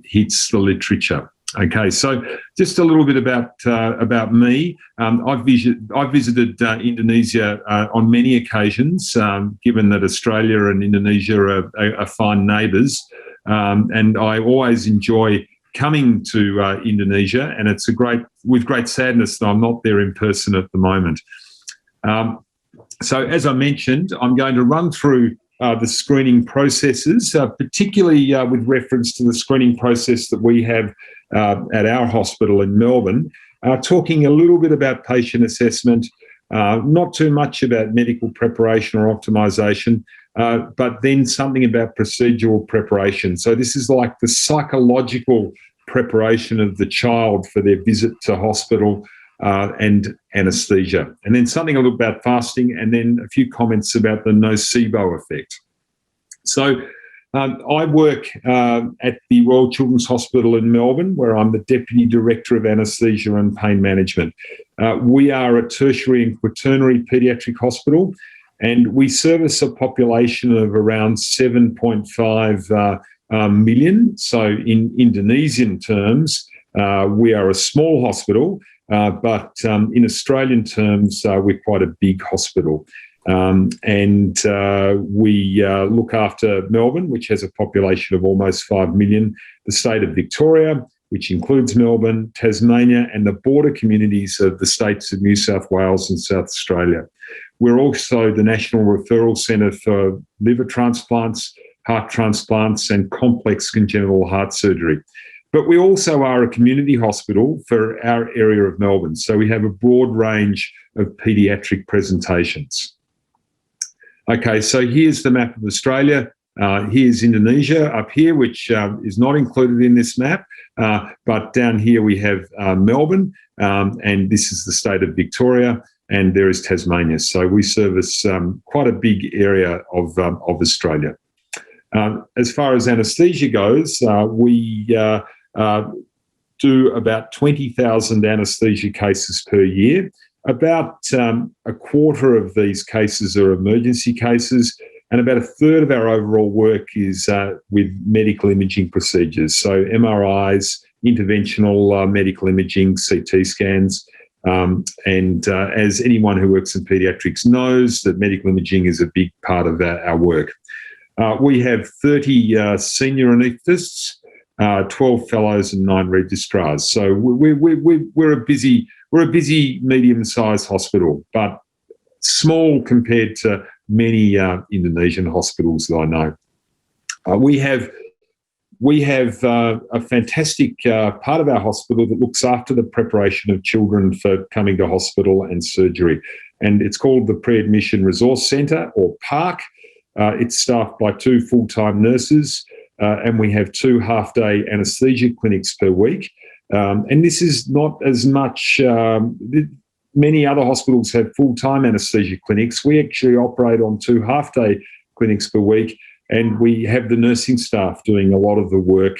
literature. Okay, so just a little bit about me. I've visited Indonesia on many occasions, given that Australia and Indonesia are fine neighbours, and I always enjoy coming to Indonesia, and it's with great sadness that I'm not there in person at the moment. So as I mentioned, I'm going to run through the screening processes, particularly with reference to the screening process that we have at our hospital in Melbourne, talking a little bit about patient assessment, not too much about medical preparation or optimisation, but then something about procedural preparation. So this is like the psychological preparation of the child for their visit to hospital and anaesthesia. And then something a little about fasting, and then a few comments about the nocebo effect. So I work at the Royal Children's Hospital in Melbourne, where I'm the Deputy Director of Anaesthesia and Pain Management. We are a tertiary and quaternary paediatric hospital, and we service a population of around 7.5 million. So in Indonesian terms, we are a small hospital, but in Australian terms, we're quite a big hospital. And we look after Melbourne, which has a population of almost 5 million, the state of Victoria, which includes Melbourne, Tasmania, and the border communities of the states of New South Wales and South Australia. We're also the National Referral Centre for liver transplants, heart transplants, and complex congenital heart surgery. But we also are a community hospital for our area of Melbourne. So we have a broad range of paediatric presentations. Okay, so here's the map of Australia. Here's Indonesia up here, which is not included in this map. But down here we have Melbourne, and this is the state of Victoria, and there is Tasmania. So we service quite a big area of Australia. As far as anaesthesia goes, we do about 20,000 anaesthesia cases per year. About a quarter of these cases are emergency cases, and about a third of our overall work is with medical imaging procedures. So MRIs, interventional medical imaging, CT scans, and as anyone who works in paediatrics knows, that medical imaging is a big part of our work. We have 30 senior anaesthetists, 12 fellows, and 9 registrars. So we're a busy medium-sized hospital, but small compared to many Indonesian hospitals that I know. We have a fantastic part of our hospital that looks after the preparation of children for coming to hospital and surgery, and it's called the Pre-admission Resource Centre, or PARC. It's staffed by 2 full-time nurses, and we have 2 half-day anaesthesia clinics per week. And this is not as much, many other hospitals have full-time anaesthesia clinics. We actually operate on 2 half-day clinics per week, and we have the nursing staff doing a lot of the work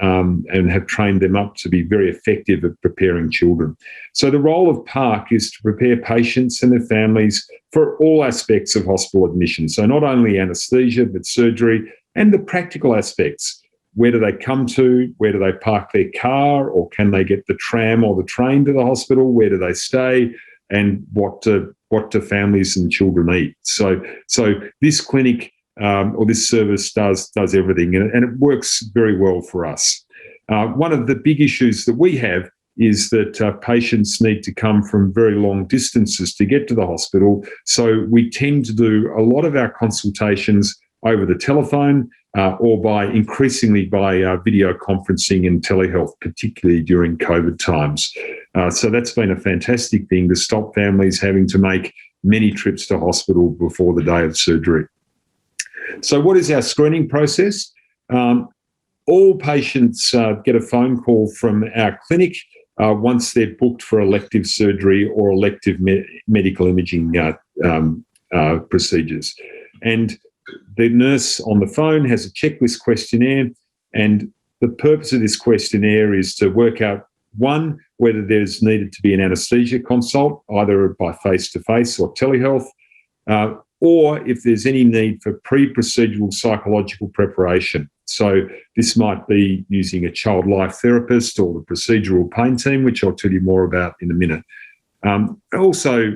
and have trained them up to be very effective at preparing children. So the role of PARC is to prepare patients and their families for all aspects of hospital admission. So not only anaesthesia, but surgery and the practical aspects. Where do they come to? Where do they park their car? Or can they get the tram or the train to the hospital? Where do they stay? And what do families and children eat? So this clinic or this service does everything, and it works very well for us. One of the big issues that we have is that patients need to come from very long distances to get to the hospital. So we tend to do a lot of our consultations over the telephone or increasingly by video conferencing and telehealth, particularly during COVID times. So that's been a fantastic thing to stop families having to make many trips to hospital before the day of surgery. So what is our screening process? All patients get a phone call from our clinic once they're booked for elective surgery or elective medical imaging procedures. And the nurse on the phone has a checklist questionnaire, and the purpose of this questionnaire is to work out, one, whether there's needed to be an anaesthesia consult, either by face-to-face or telehealth, or if there's any need for pre-procedural psychological preparation. So this might be using a child life therapist or the procedural pain team, which I'll tell you more about in a minute. Also,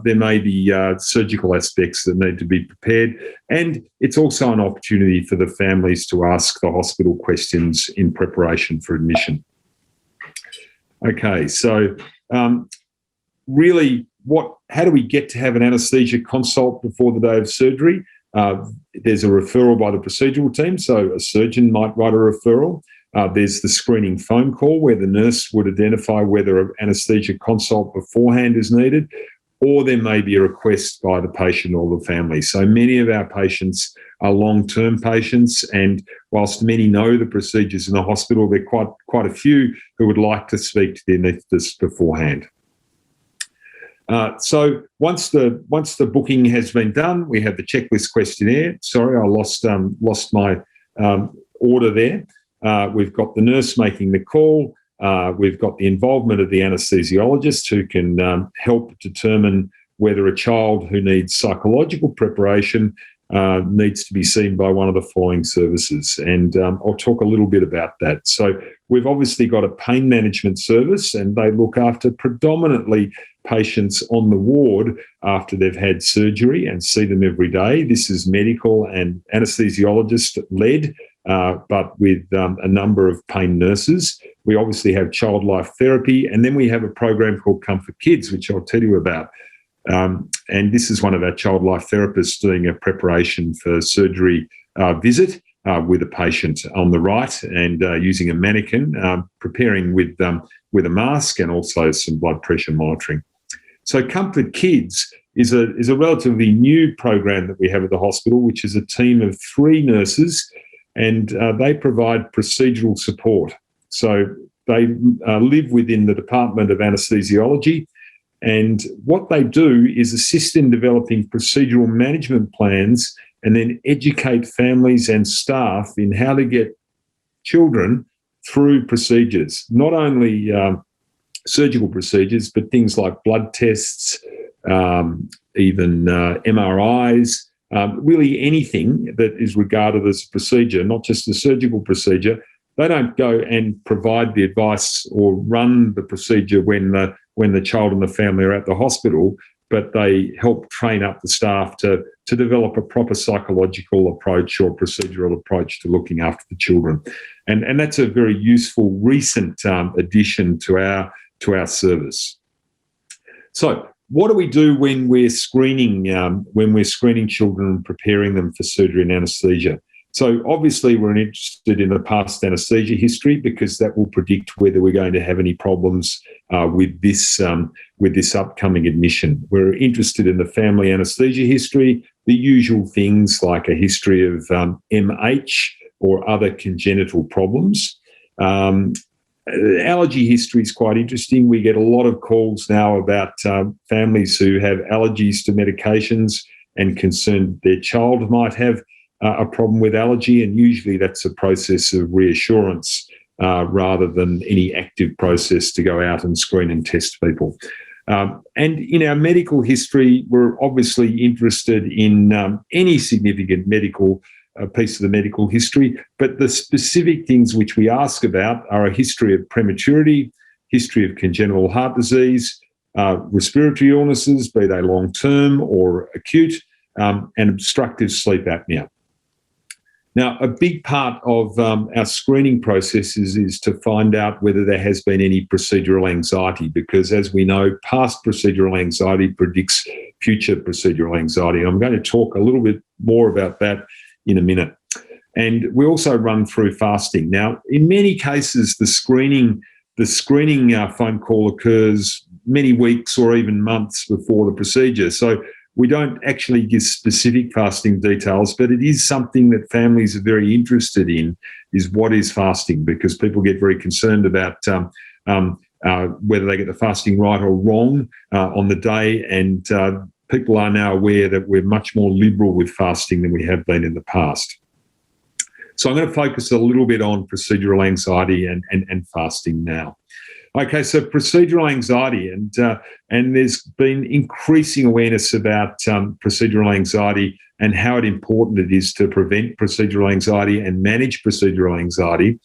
there may be surgical aspects that need to be prepared, and it's also an opportunity for the families to ask the hospital questions in preparation for admission. Okay, so really, how do we get to have an anaesthesia consult before the day of surgery? There's a referral by the procedural team, so a surgeon might write a referral. There's the screening phone call where the nurse would identify whether an anaesthesia consult beforehand is needed, or there may be a request by the patient or the family. So many of our patients are long-term patients, and whilst many know the procedures in the hospital, there are quite a few who would like to speak to the anaesthetist beforehand. So once the booking has been done, we have the checklist questionnaire. Sorry, I lost my order there. We've got the nurse making the call. We've got the involvement of the anaesthesiologist who can help determine whether a child who needs psychological preparation needs to be seen by one of the following services. And I'll talk a little bit about that. So we've obviously got a pain management service, and they look after predominantly patients on the ward after they've had surgery and see them every day. This is medical and anaesthesiologist led, but with a number of pain nurses. We obviously have child life therapy, and then we have a program called Comfort Kids, which I'll tell you about. And this is one of our child life therapists doing a preparation for surgery visit with a patient on the right, and using a mannequin, preparing with a mask and also some blood pressure monitoring. So Comfort Kids is a relatively new program that we have at the hospital, which is a team of 3 nurses, and they provide procedural support. So they live within the Department of Anesthesiology, and what they do is assist in developing procedural management plans and then educate families and staff in how to get children through procedures, not only surgical procedures, but things like blood tests, even MRIs, really anything that is regarded as a procedure, not just a surgical procedure. They don't go and provide the advice or run the procedure when the child and the family are at the hospital, but they help train up the staff to develop a proper psychological approach or procedural approach to looking after the children. And that's a very useful recent addition to our service. So what do we do when we're screening children and preparing them for surgery and anaesthesia? So obviously we're interested in the past anaesthesia history, because that will predict whether we're going to have any problems with this upcoming admission. We're interested in the family anaesthesia history, the usual things like a history of MH or other congenital problems. Allergy history is quite interesting. We get a lot of calls now about families who have allergies to medications and concerned their child might have a problem with allergy, and usually that's a process of reassurance rather than any active process to go out and screen and test people. And in our medical history, we're obviously interested in any significant medical piece of the medical history, but the specific things which we ask about are a history of prematurity, history of congenital heart disease, respiratory illnesses, be they long-term or acute, and obstructive sleep apnea. Now, a big part of our screening processes is to find out whether there has been any procedural anxiety, because as we know, past procedural anxiety predicts future procedural anxiety. And I'm going to talk a little bit more about that in a minute. And we also run through fasting. Now, in many cases, the screening phone call occurs many weeks or even months before the procedure. So we don't actually give specific fasting details, but it is something that families are very interested in, is what is fasting, because people get very concerned about whether they get the fasting right or wrong on the day. And people are now aware that we're much more liberal with fasting than we have been in the past. So I'm going to focus a little bit on procedural anxiety and fasting now. Okay, so procedural anxiety, and there's been increasing awareness about procedural anxiety and how important it is to prevent procedural anxiety and manage procedural anxiety.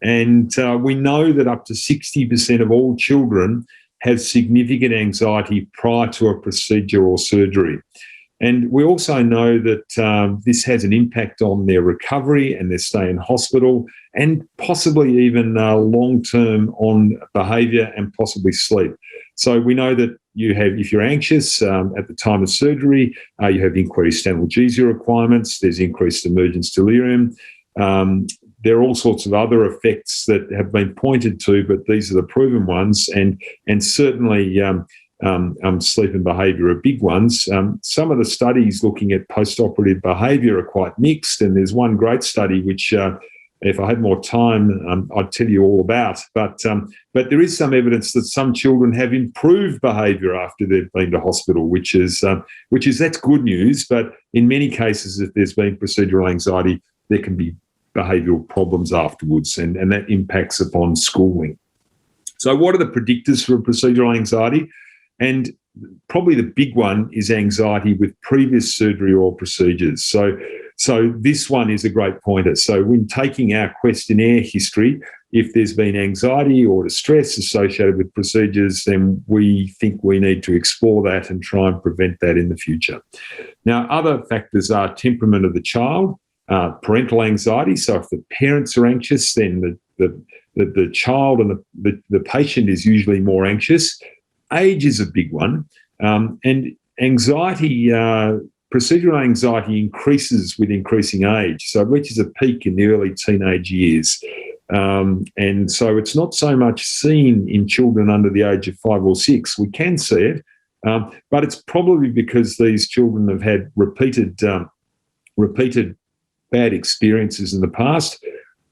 And we know that up to 60% of all children have significant anxiety prior to a procedure or surgery. And we also know that this has an impact on their recovery and their stay in hospital, and possibly even long-term on behaviour and possibly sleep. So we know that if you're anxious at the time of surgery, you have increased analgesia requirements, there's increased emergence delirium. There are all sorts of other effects that have been pointed to, but these are the proven ones, and certainly sleep and behaviour are big ones. Some of the studies looking at post-operative behaviour are quite mixed, and there's one great study which, if I had more time, I'd tell you all about. But there is some evidence that some children have improved behaviour after they've been to hospital, which is that's good news. But in many cases, if there's been procedural anxiety, there can be behavioural problems afterwards, and that impacts upon schooling. So what are the predictors for procedural anxiety? And probably the big one is anxiety with previous surgery or procedures. So this one is a great pointer. So when taking our questionnaire history, if there's been anxiety or distress associated with procedures, then we think we need to explore that and try and prevent that in the future. Now, other factors are temperament of the child, parental anxiety. So if the parents are anxious, then the child and the patient is usually more anxious. Age is a big one, and anxiety, procedural anxiety increases with increasing age. So it reaches a peak in the early teenage years. And so it's not so much seen in children under the age of 5 or 6. We can see it, but it's probably because these children have had repeated bad experiences in the past,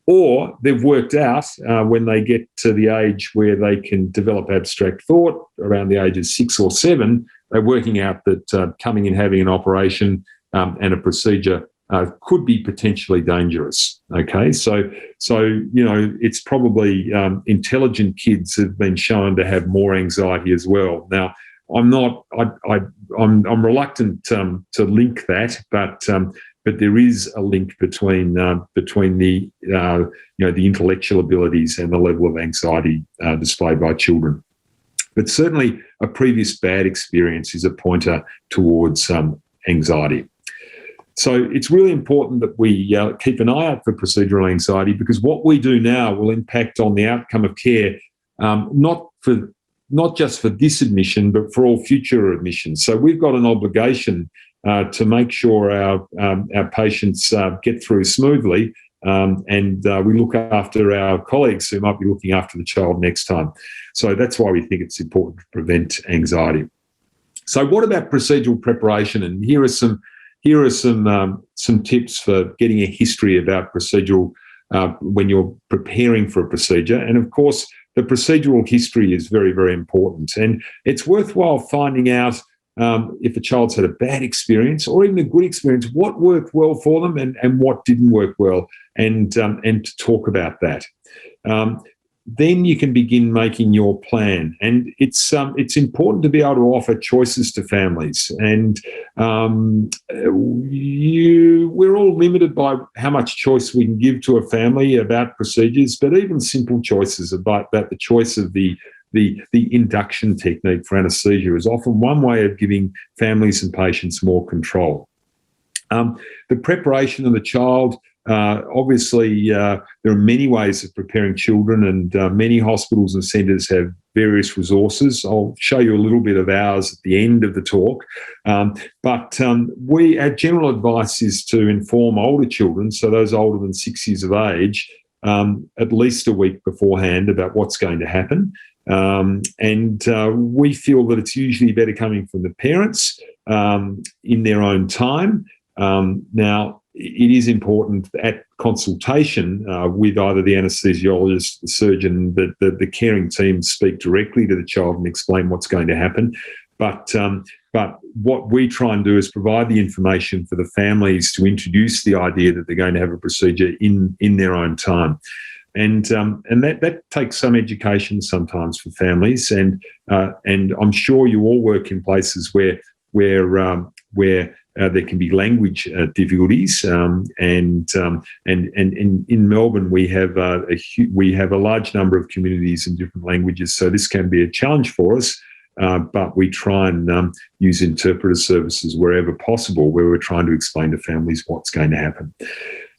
or they've worked out when they get to the age where they can develop abstract thought, around the age of 6 or 7, they're working out that coming and having an operation and a procedure could be potentially dangerous. Okay, so it's probably intelligent kids have been shown to have more anxiety as well. Now, I'm reluctant to link that, but there is a link between the intellectual abilities and the level of anxiety displayed by children. But certainly, a previous bad experience is a pointer towards anxiety. So it's really important that we keep an eye out for procedural anxiety, because what we do now will impact on the outcome of care, not just for this admission, but for all future admissions. So we've got an obligation to make sure our patients get through smoothly, and we look after our colleagues who might be looking after the child next time. So that's why we think it's important to prevent anxiety. So what about procedural preparation? And here are some tips for getting a history about procedural when you're preparing for a procedure. And of course, the procedural history is very, very important. And it's worthwhile finding out if a child's had a bad experience or even a good experience, what worked well for them and what didn't work well, and to talk about that. then you can begin making your plan. And it's important to be able to offer choices to families. And we're all limited by how much choice we can give to a family about procedures, but even simple choices about the choice of the induction technique for anaesthesia is often one way of giving families and patients more control. The preparation of the child, obviously, there are many ways of preparing children, and many hospitals and centres have various resources. I'll show you a little bit of ours at the end of the talk. But our general advice is to inform older children, so those older than 6 years of age, at least a week beforehand about what's going to happen. We feel that it's usually better coming from the parents in their own time. Now, it is important at consultation with either the anaesthesiologist, the surgeon, that the caring team speak directly to the child and explain what's going to happen. But what we try and do is provide the information for the families to introduce the idea that they're going to have a procedure in their own time. And that takes some education sometimes for families. And I'm sure you all work in places where there can be language difficulties, and in Melbourne we have a large number of communities in different languages, so this can be a challenge for us. But we try and use interpreter services wherever possible, where we're trying to explain to families what's going to happen.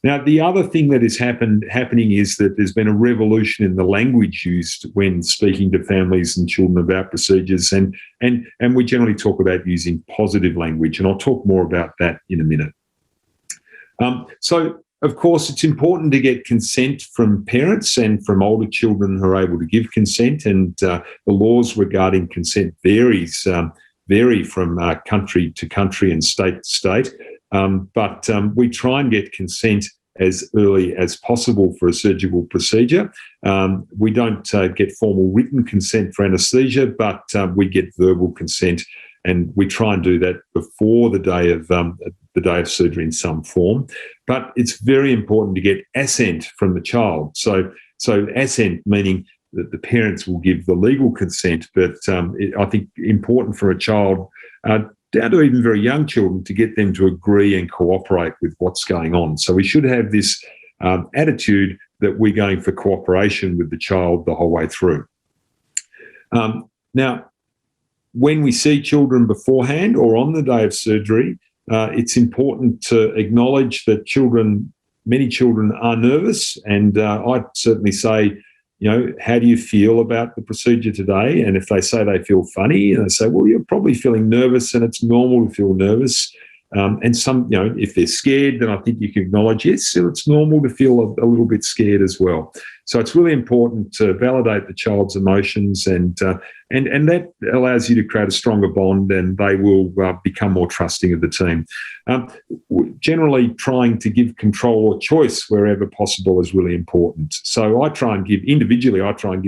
Now, the other thing that is happening is that there's been a revolution in the language used when speaking to families and children about procedures, and we generally talk about using positive language, and I'll talk more about that in a minute. So, of course, it's important to get consent from parents and from older children who are able to give consent, and the laws regarding consent vary from country to country and state to state. But we try and get consent as early as possible for a surgical procedure. We don't get formal written consent for anaesthesia, but we get verbal consent, and we try and do that before the day of surgery in some form. But it's very important to get assent from the child. So assent meaning that the parents will give the legal consent, but I think important for a child, down to even very young children, to get them to agree and cooperate with what's going on. So we should have this attitude that we're going for cooperation with the child the whole way through. Now, when we see children beforehand or on the day of surgery, it's important to acknowledge that many children are nervous, and I'd certainly say, how do you feel about the procedure today? And if they say they feel funny, and they say, well, you're probably feeling nervous, and it's normal to feel nervous. And some, if they're scared, then I think you can acknowledge, yes, it's normal to feel a little bit scared as well. So it's really important to validate the child's emotions, and that allows you to create a stronger bond, and they will become more trusting of the team. Generally, trying to give control or choice wherever possible is really important. So I try and give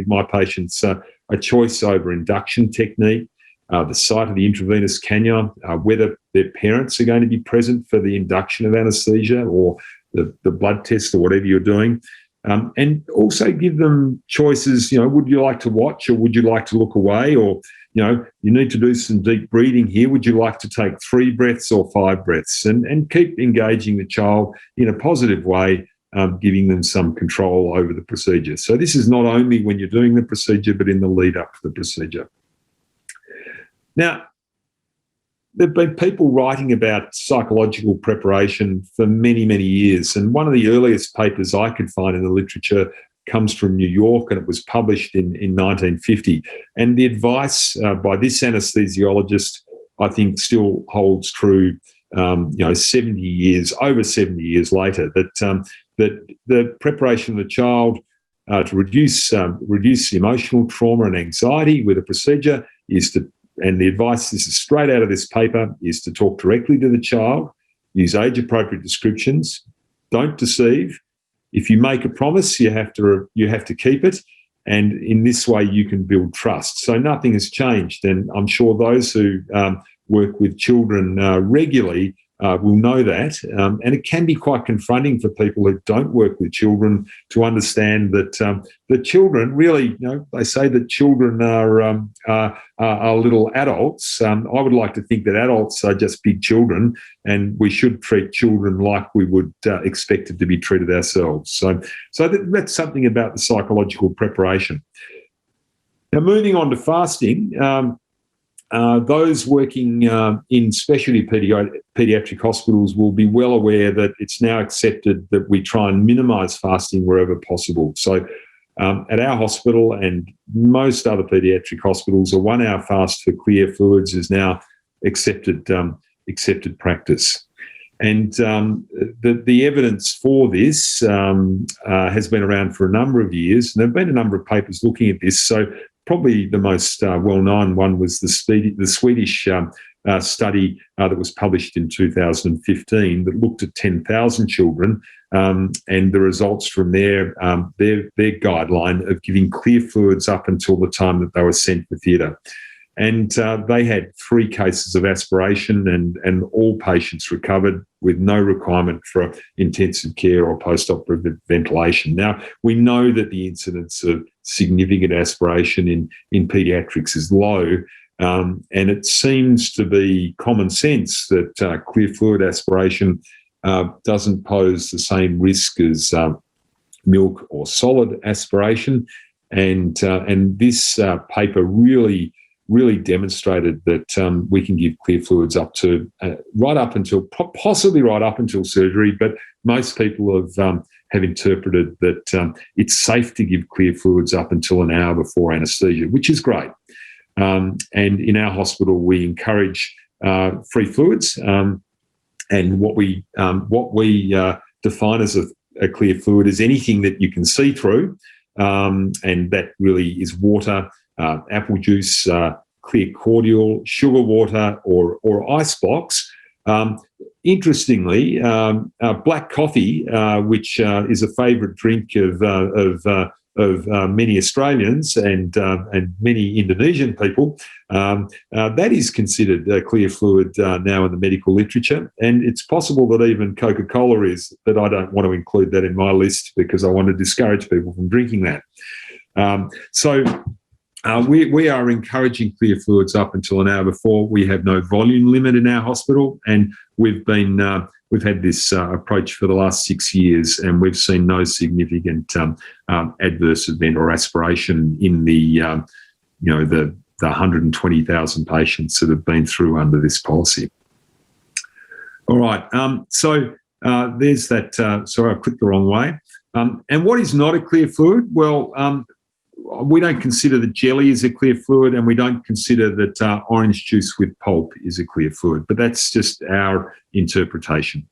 my patients a choice over induction technique, the site of the intravenous cannula, whether their parents are going to be present for the induction of anaesthesia or the blood test or whatever you're doing. And also give them choices, would you like to watch, or would you like to look away, or, you need to do some deep breathing here. Would you like to take 3 breaths or 5 breaths? And keep engaging the child in a positive way, giving them some control over the procedure. So this is not only when you're doing the procedure, but in the lead up to the procedure. Now, there have been people writing about psychological preparation for many, many years. And one of the earliest papers I could find in the literature comes from New York, and it was published in 1950. And the advice by this anaesthesiologist, I think, still holds true, over 70 years later, that the preparation of the child to reduce the emotional trauma and anxiety with a procedure is to, and the advice, this is straight out of this paper, is to talk directly to the child, use age-appropriate descriptions, don't deceive. If you make a promise, you have to keep it, and in this way you can build trust. So nothing has changed, and I'm sure those who work with children regularly will know that. And it can be quite confronting for people who don't work with children to understand that the children really, they say that children are little adults. I would like to think that adults are just big children, and we should treat children like we would expect it to be treated ourselves. So that's something about the psychological preparation. Now, moving on to fasting, those working in specialty paediatric hospitals will be well aware that it's now accepted that we try and minimise fasting wherever possible. So at our hospital and most other paediatric hospitals, a 1 hour fast for clear fluids is now accepted practice. And the evidence for this has been around for a number of years, and there have been a number of papers looking at this. So probably the most well-known one was the Swedish study that was published in 2015 that looked at 10,000 children, and the results from their guideline of giving clear fluids up until the time that they were sent for theatre. And they had 3 cases of aspiration, and all patients recovered with no requirement for intensive care or post-operative ventilation. Now, we know that the incidence of significant aspiration in paediatrics is low, and it seems to be common sense that clear fluid aspiration doesn't pose the same risk as milk or solid aspiration. And this paper really demonstrated that we can give clear fluids up to possibly right up until surgery, but most people have interpreted that it's safe to give clear fluids up until an hour before anaesthesia, which is great. And in our hospital, we encourage free fluids, and what we define as a clear fluid is anything that you can see through, and that really is water, apple juice, clear cordial, sugar water, or ice box. Interestingly, black coffee, which is a favourite drink of many Australians and many Indonesian people, that is considered a clear fluid now in the medical literature, and it's possible that even Coca-Cola is. But I don't want to include that in my list because I want to discourage people from drinking that. We are encouraging clear fluids up until an hour before. We have no volume limit in our hospital, and we've had this approach for the last 6 years, and we've seen no significant adverse event or aspiration in the 120,000 patients that have been through under this policy. All right, there's that. Sorry, I clicked the wrong way. And what is not a clear fluid? Well, we don't consider that jelly is a clear fluid, and we don't consider that orange juice with pulp is a clear fluid, but that's just our interpretation.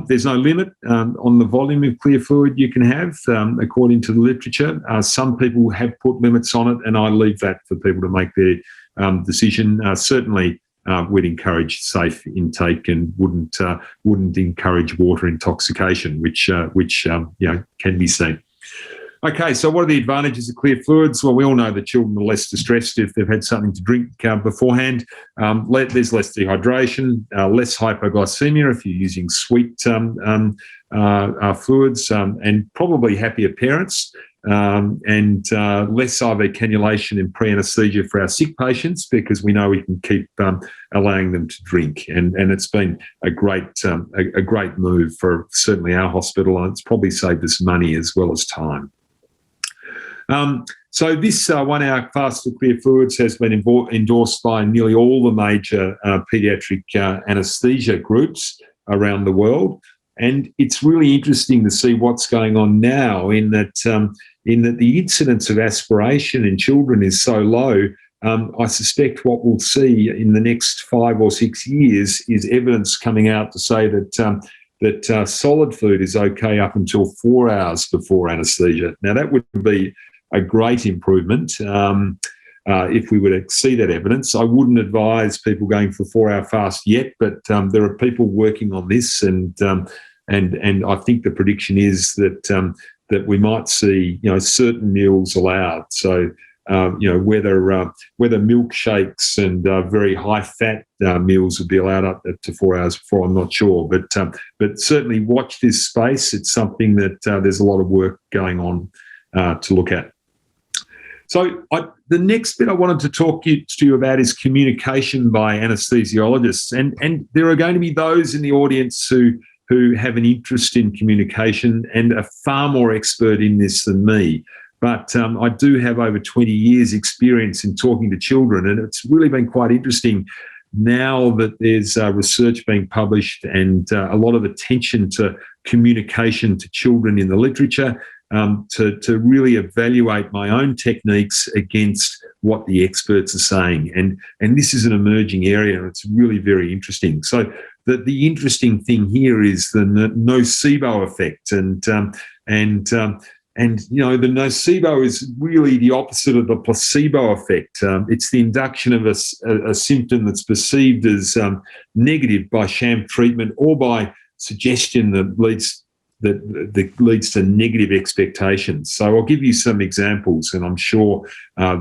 There's no limit on the volume of clear fluid you can have, according to the literature. Some people have put limits on it, and I leave that for people to make their decision. Certainly, we'd encourage safe intake and wouldn't encourage water intoxication, which can be seen. Okay, so what are the advantages of clear fluids? Well, we all know that children are less distressed if they've had something to drink beforehand. There's less dehydration, less hypoglycemia if you're using sweet fluids, and probably happier parents, and less IV cannulation in pre-anaesthesia for our sick patients because we know we can keep allowing them to drink. And it's been a great move for certainly our hospital, and it's probably saved us money as well as time. So this 1 hour fast for clear fluids has been endorsed by nearly all the major paediatric anaesthesia groups around the world. And it's really interesting to see what's going on now in that the incidence of aspiration in children is so low. I suspect what we'll see in the next 5 or 6 years is evidence coming out to say that solid food is okay up until 4 hours before anaesthesia. Now, that would be a great improvement if we were to see that evidence. I wouldn't advise people going for a 4 hour fast yet, but there are people working on this, and I think the prediction is that we might see certain meals allowed. So whether milkshakes and very high-fat meals would be allowed up to 4 hours before. I'm not sure, but certainly watch this space. It's something that there's a lot of work going on to look at. So the next bit I wanted to talk to you about is communication by anaesthesiologists, and there are going to be those in the audience who have an interest in communication and are far more expert in this than me. But I do have over 20 years experience in talking to children, and it's really been quite interesting now that there's research being published and a lot of attention to communication to children in the literature, to really evaluate my own techniques against what the experts are saying. And this is an emerging area, and it's really very interesting. So the interesting thing here is the nocebo effect, and the nocebo is really the opposite of the placebo effect. It's the induction of a symptom that's perceived as negative by sham treatment or by suggestion that leads to negative expectations. So I'll give you some examples, and I'm sure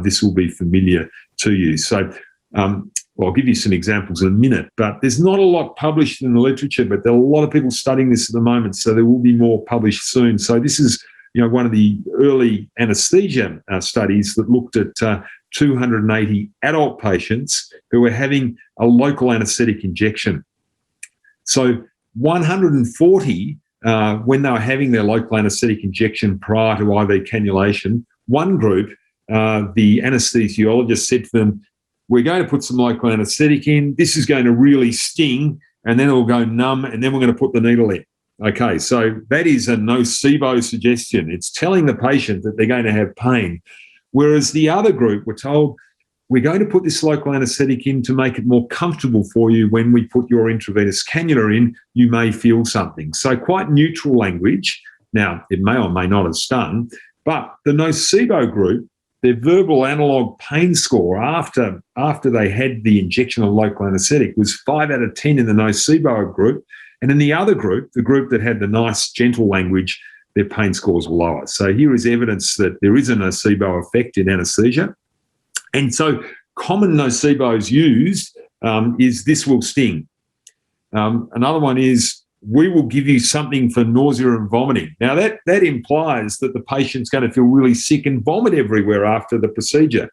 this will be familiar to you. So I'll give you some examples in a minute, but there's not a lot published in the literature, but there are a lot of people studying this at the moment, so there will be more published soon. So this is one of the early anaesthesia studies that looked at 280 adult patients who were having a local anaesthetic injection. So 140, when they were having their local anaesthetic injection prior to IV cannulation, one group, the anaesthesiologist said to them, "We're going to put some local anaesthetic in. This is going to really sting, and then it will go numb, and then we're going to put the needle in." Okay, so that is a nocebo suggestion. It's telling the patient that they're going to have pain. Whereas the other group were told, "We're going to put this local anaesthetic in to make it more comfortable for you. When we put your intravenous cannula in, you may feel something." So quite neutral language. Now, it may or may not have stung, but the nocebo group, their verbal analog pain score after they had the injection of local anaesthetic was 5 out of 10 in the nocebo group. And in the other group, the group that had the nice, gentle language, their pain scores were lower. So here is evidence that there is a nocebo effect in anaesthesia. And so common nocebos used is "this will sting." Another one is "we will give you something for nausea and vomiting." Now, that implies that the patient's going to feel really sick and vomit everywhere after the procedure.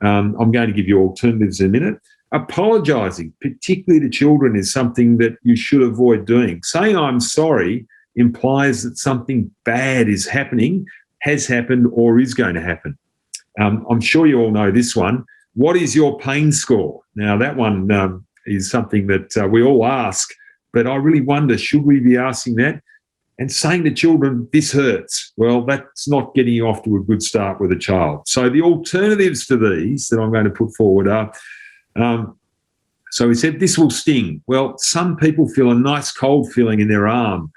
I'm going to give you alternatives in a minute. Apologising, particularly to children, is something that you should avoid doing. Saying "I'm sorry" implies that something bad is happening, has happened, or is going to happen. I'm sure you all know this one. What is your pain score? Now, that one is something that we all ask, but I really wonder, should we be asking that? And saying to children, "this hurts," well, that's not getting you off to a good start with a child. So the alternatives to these that I'm going to put forward are, so we said "this will sting." Well, some people feel a nice cold feeling in their arm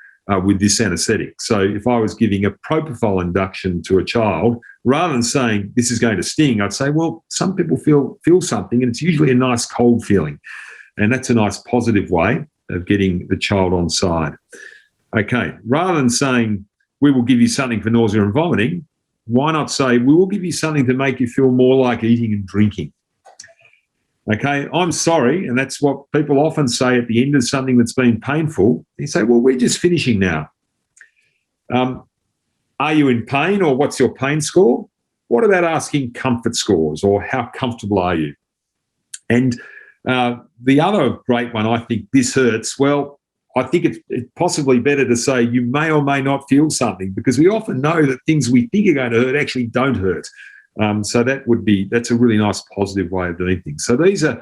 with this anaesthetic. So if I was giving a propofol induction to a child, rather than saying "this is going to sting," I'd say, well, some people feel something, and it's usually a nice cold feeling. And that's a nice positive way of getting the child on side. Okay, rather than saying "we will give you something for nausea and vomiting," why not say "we will give you something to make you feel more like eating and drinking"? Okay, "I'm sorry," and that's what people often say at the end of something that's been painful. You say, "well, we're just finishing now." Are you in pain, or what's your pain score? What about asking comfort scores, or how comfortable are you? And the other great one, I think, "this hurts." Well, I think it's possibly better to say "you may or may not feel something," because we often know that things we think are going to hurt actually don't hurt. So that's a really nice positive way of doing things. So these are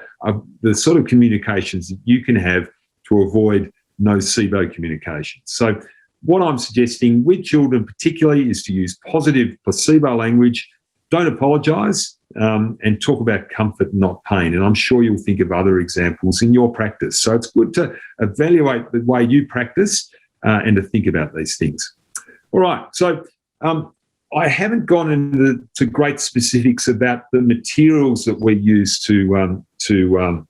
the sort of communications that you can have to avoid nocebo communication. So what I'm suggesting with children particularly is to use positive placebo language. Don't apologise, and talk about comfort, not pain. And I'm sure you'll think of other examples in your practice. So it's good to evaluate the way you practice and to think about these things. All right. So I haven't gone into great specifics about the materials that we use to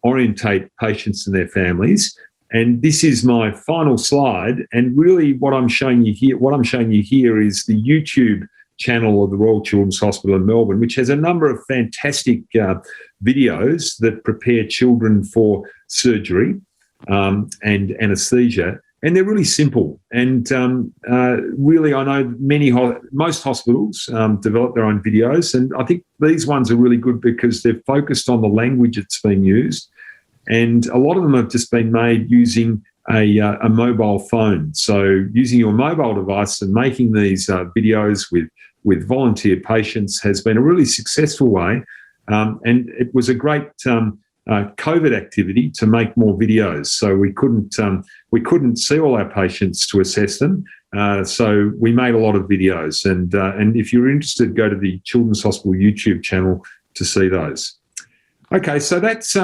orientate patients and their families. And this is my final slide. And really what I'm showing you here is the YouTube channel of the Royal Children's Hospital in Melbourne, which has a number of fantastic videos that prepare children for surgery and anaesthesia. And they're really simple. And really, I know most hospitals develop their own videos. And I think these ones are really good because they're focused on the language that's being used. And a lot of them have just been made using a mobile phone. So using your mobile device and making these videos with volunteer patients has been a really successful way. And it was a great COVID activity to make more videos. So we couldn't see all our patients to assess them. So we made a lot of videos. And if you're interested, go to the Children's Hospital YouTube channel to see those. Okay, so that's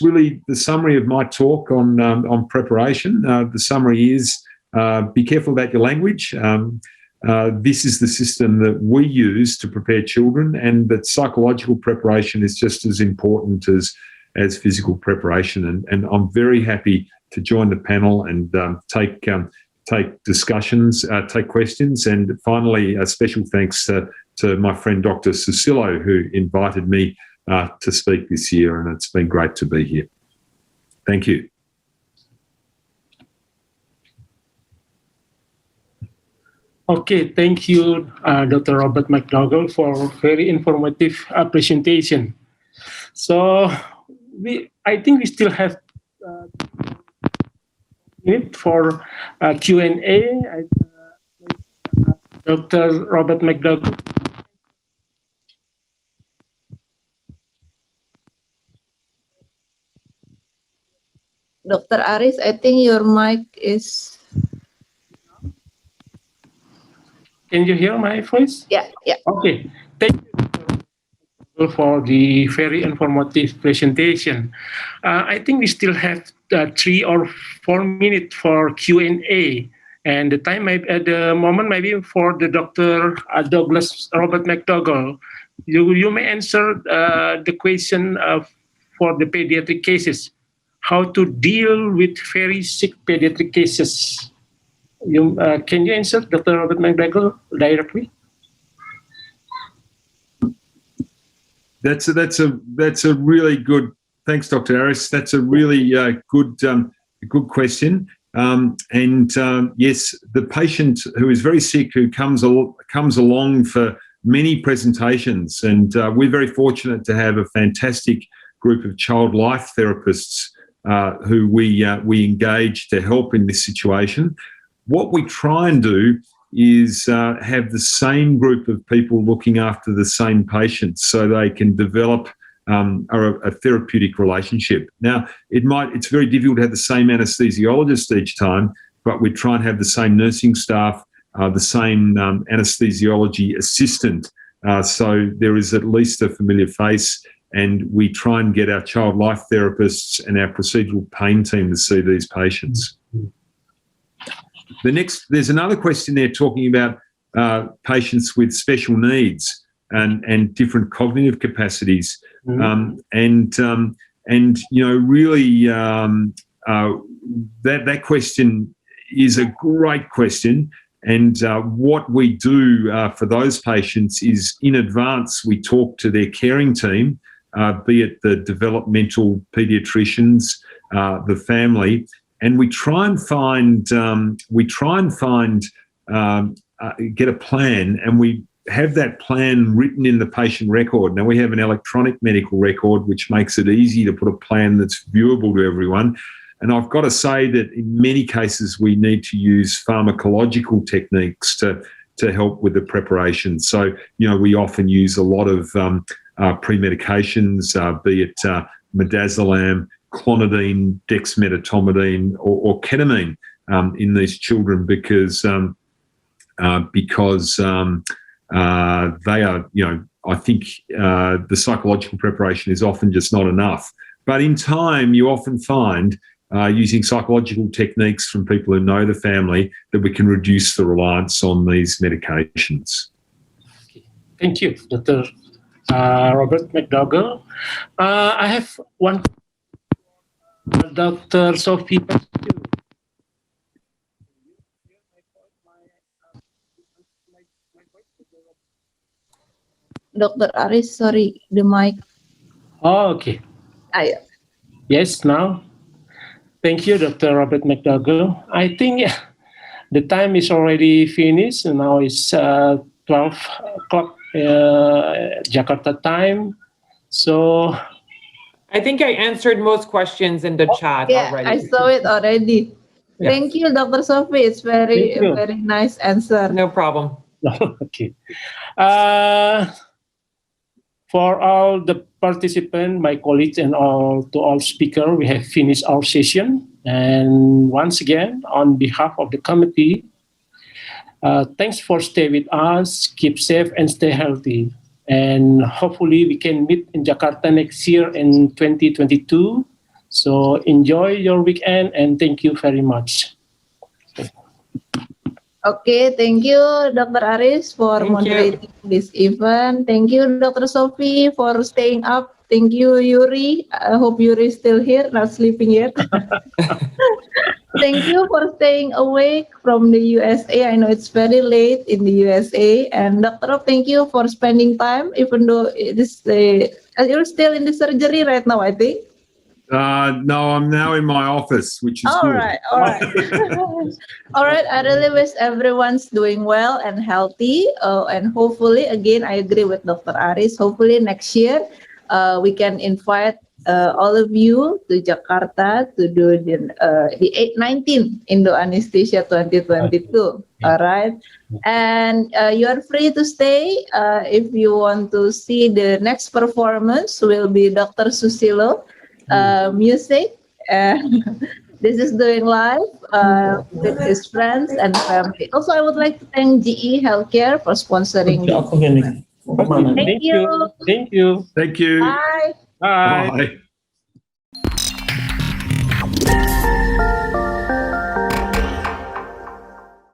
really the summary of my talk on preparation. The summary is be careful about your language. This is the system that we use to prepare children, and that psychological preparation is just as important as physical preparation. And I'm very happy to join the panel and take discussions, take questions. And finally, a special thanks to my friend Dr. Susilo, who invited me to speak this year, and it's been great to be here. Thank you. Okay, thank you, Dr. Robert McDougall, for very informative presentation. So I think we still have minute for Q&A. Dr. Robert McDougall. Dr. Aris, I think your mic is... Can you hear my voice? Yeah. Okay. Thank you for the very informative presentation. I think we still have 3 or 4 minutes for Q&A, and the time at the moment maybe for the Dr. Douglas Robert McDougall. You may answer the question for the pediatric cases. How to deal with very sick pediatric cases? Can you answer, Dr. Robert McDougall, directly? That's a really good. Thanks, Dr. Harris. That's a really good question. Yes, the patient who is very sick, who comes along for many presentations, and we're very fortunate to have a fantastic group of child life therapists who we engage to help in this situation. What we try and do is have the same group of people looking after the same patients so they can develop a therapeutic relationship. Now, it's very difficult to have the same anaesthesiologist each time, but we try and have the same nursing staff, the same anaesthesiology assistant. So there is at least a familiar face, and we try and get our child life therapists and our procedural pain team to see these patients. There's another question there talking about patients with special needs and different cognitive capacities, and really that question is a great question. And what we do for those patients is, in advance, we talk to their caring team, be it the developmental paediatricians, the family. And we try and get a plan, and we have that plan written in the patient record. Now, we have an electronic medical record, which makes it easy to put a plan that's viewable to everyone. And I've got to say that in many cases, we need to use pharmacological techniques to help with the preparation. So, we often use a lot of pre-medications, be it midazolam, clonidine, dexmedetomidine, or ketamine in these children because they are, I think the psychological preparation is often just not enough. But in time, you often find using psychological techniques from people who know the family that we can reduce the reliance on these medications. Thank you, Dr. Robert McDougall. I have one. Dr. Sophie Pestieau. Dr. Aris, sorry, the mic. Oh, okay. Yeah. Yes, now. Thank you, Dr. Robert McDougall. I think the time is already finished. And now it's 12 o'clock Jakarta time. So I think I answered most questions in the chat Yeah, already. I saw it already. Yeah. Thank you, Dr. Sophie. It's very, Thank you. very nice answer. No problem. okay. For all the participants, my colleagues, and all speakers, we have finished our session. And once again, on behalf of the committee, thanks for staying with us. Keep safe and stay healthy. And hopefully we can meet in Jakarta next year in 2022. So enjoy your weekend and thank you very much. Okay, thank you, Dr. Aris, for Thank you. moderating this event. Thank you, Dr. Sophie, for staying up. Thank you, Youri. I hope Youri is still here, not sleeping yet. Thank you for staying awake from the USA. I know it's very late in the USA. And Dr. Rob, thank you for spending time, even though it is you're still in the surgery right now, I think. No, I'm now in my office, which is All good. right, all right. All right, I really wish everyone's doing well and healthy. And hopefully, again, I agree with Dr. Aris. Hopefully next year, we can invite all of you to Jakarta to do the 19th Indoanesthesia 2022. All right. And you are free to stay. If you want to see the next performance, will be Dr. Susilo. Music. This is doing live with his friends and family. Also, I would like to thank GE Healthcare for sponsoring. Thank you. Thank you. Thank you. Bye. Bye. Bye.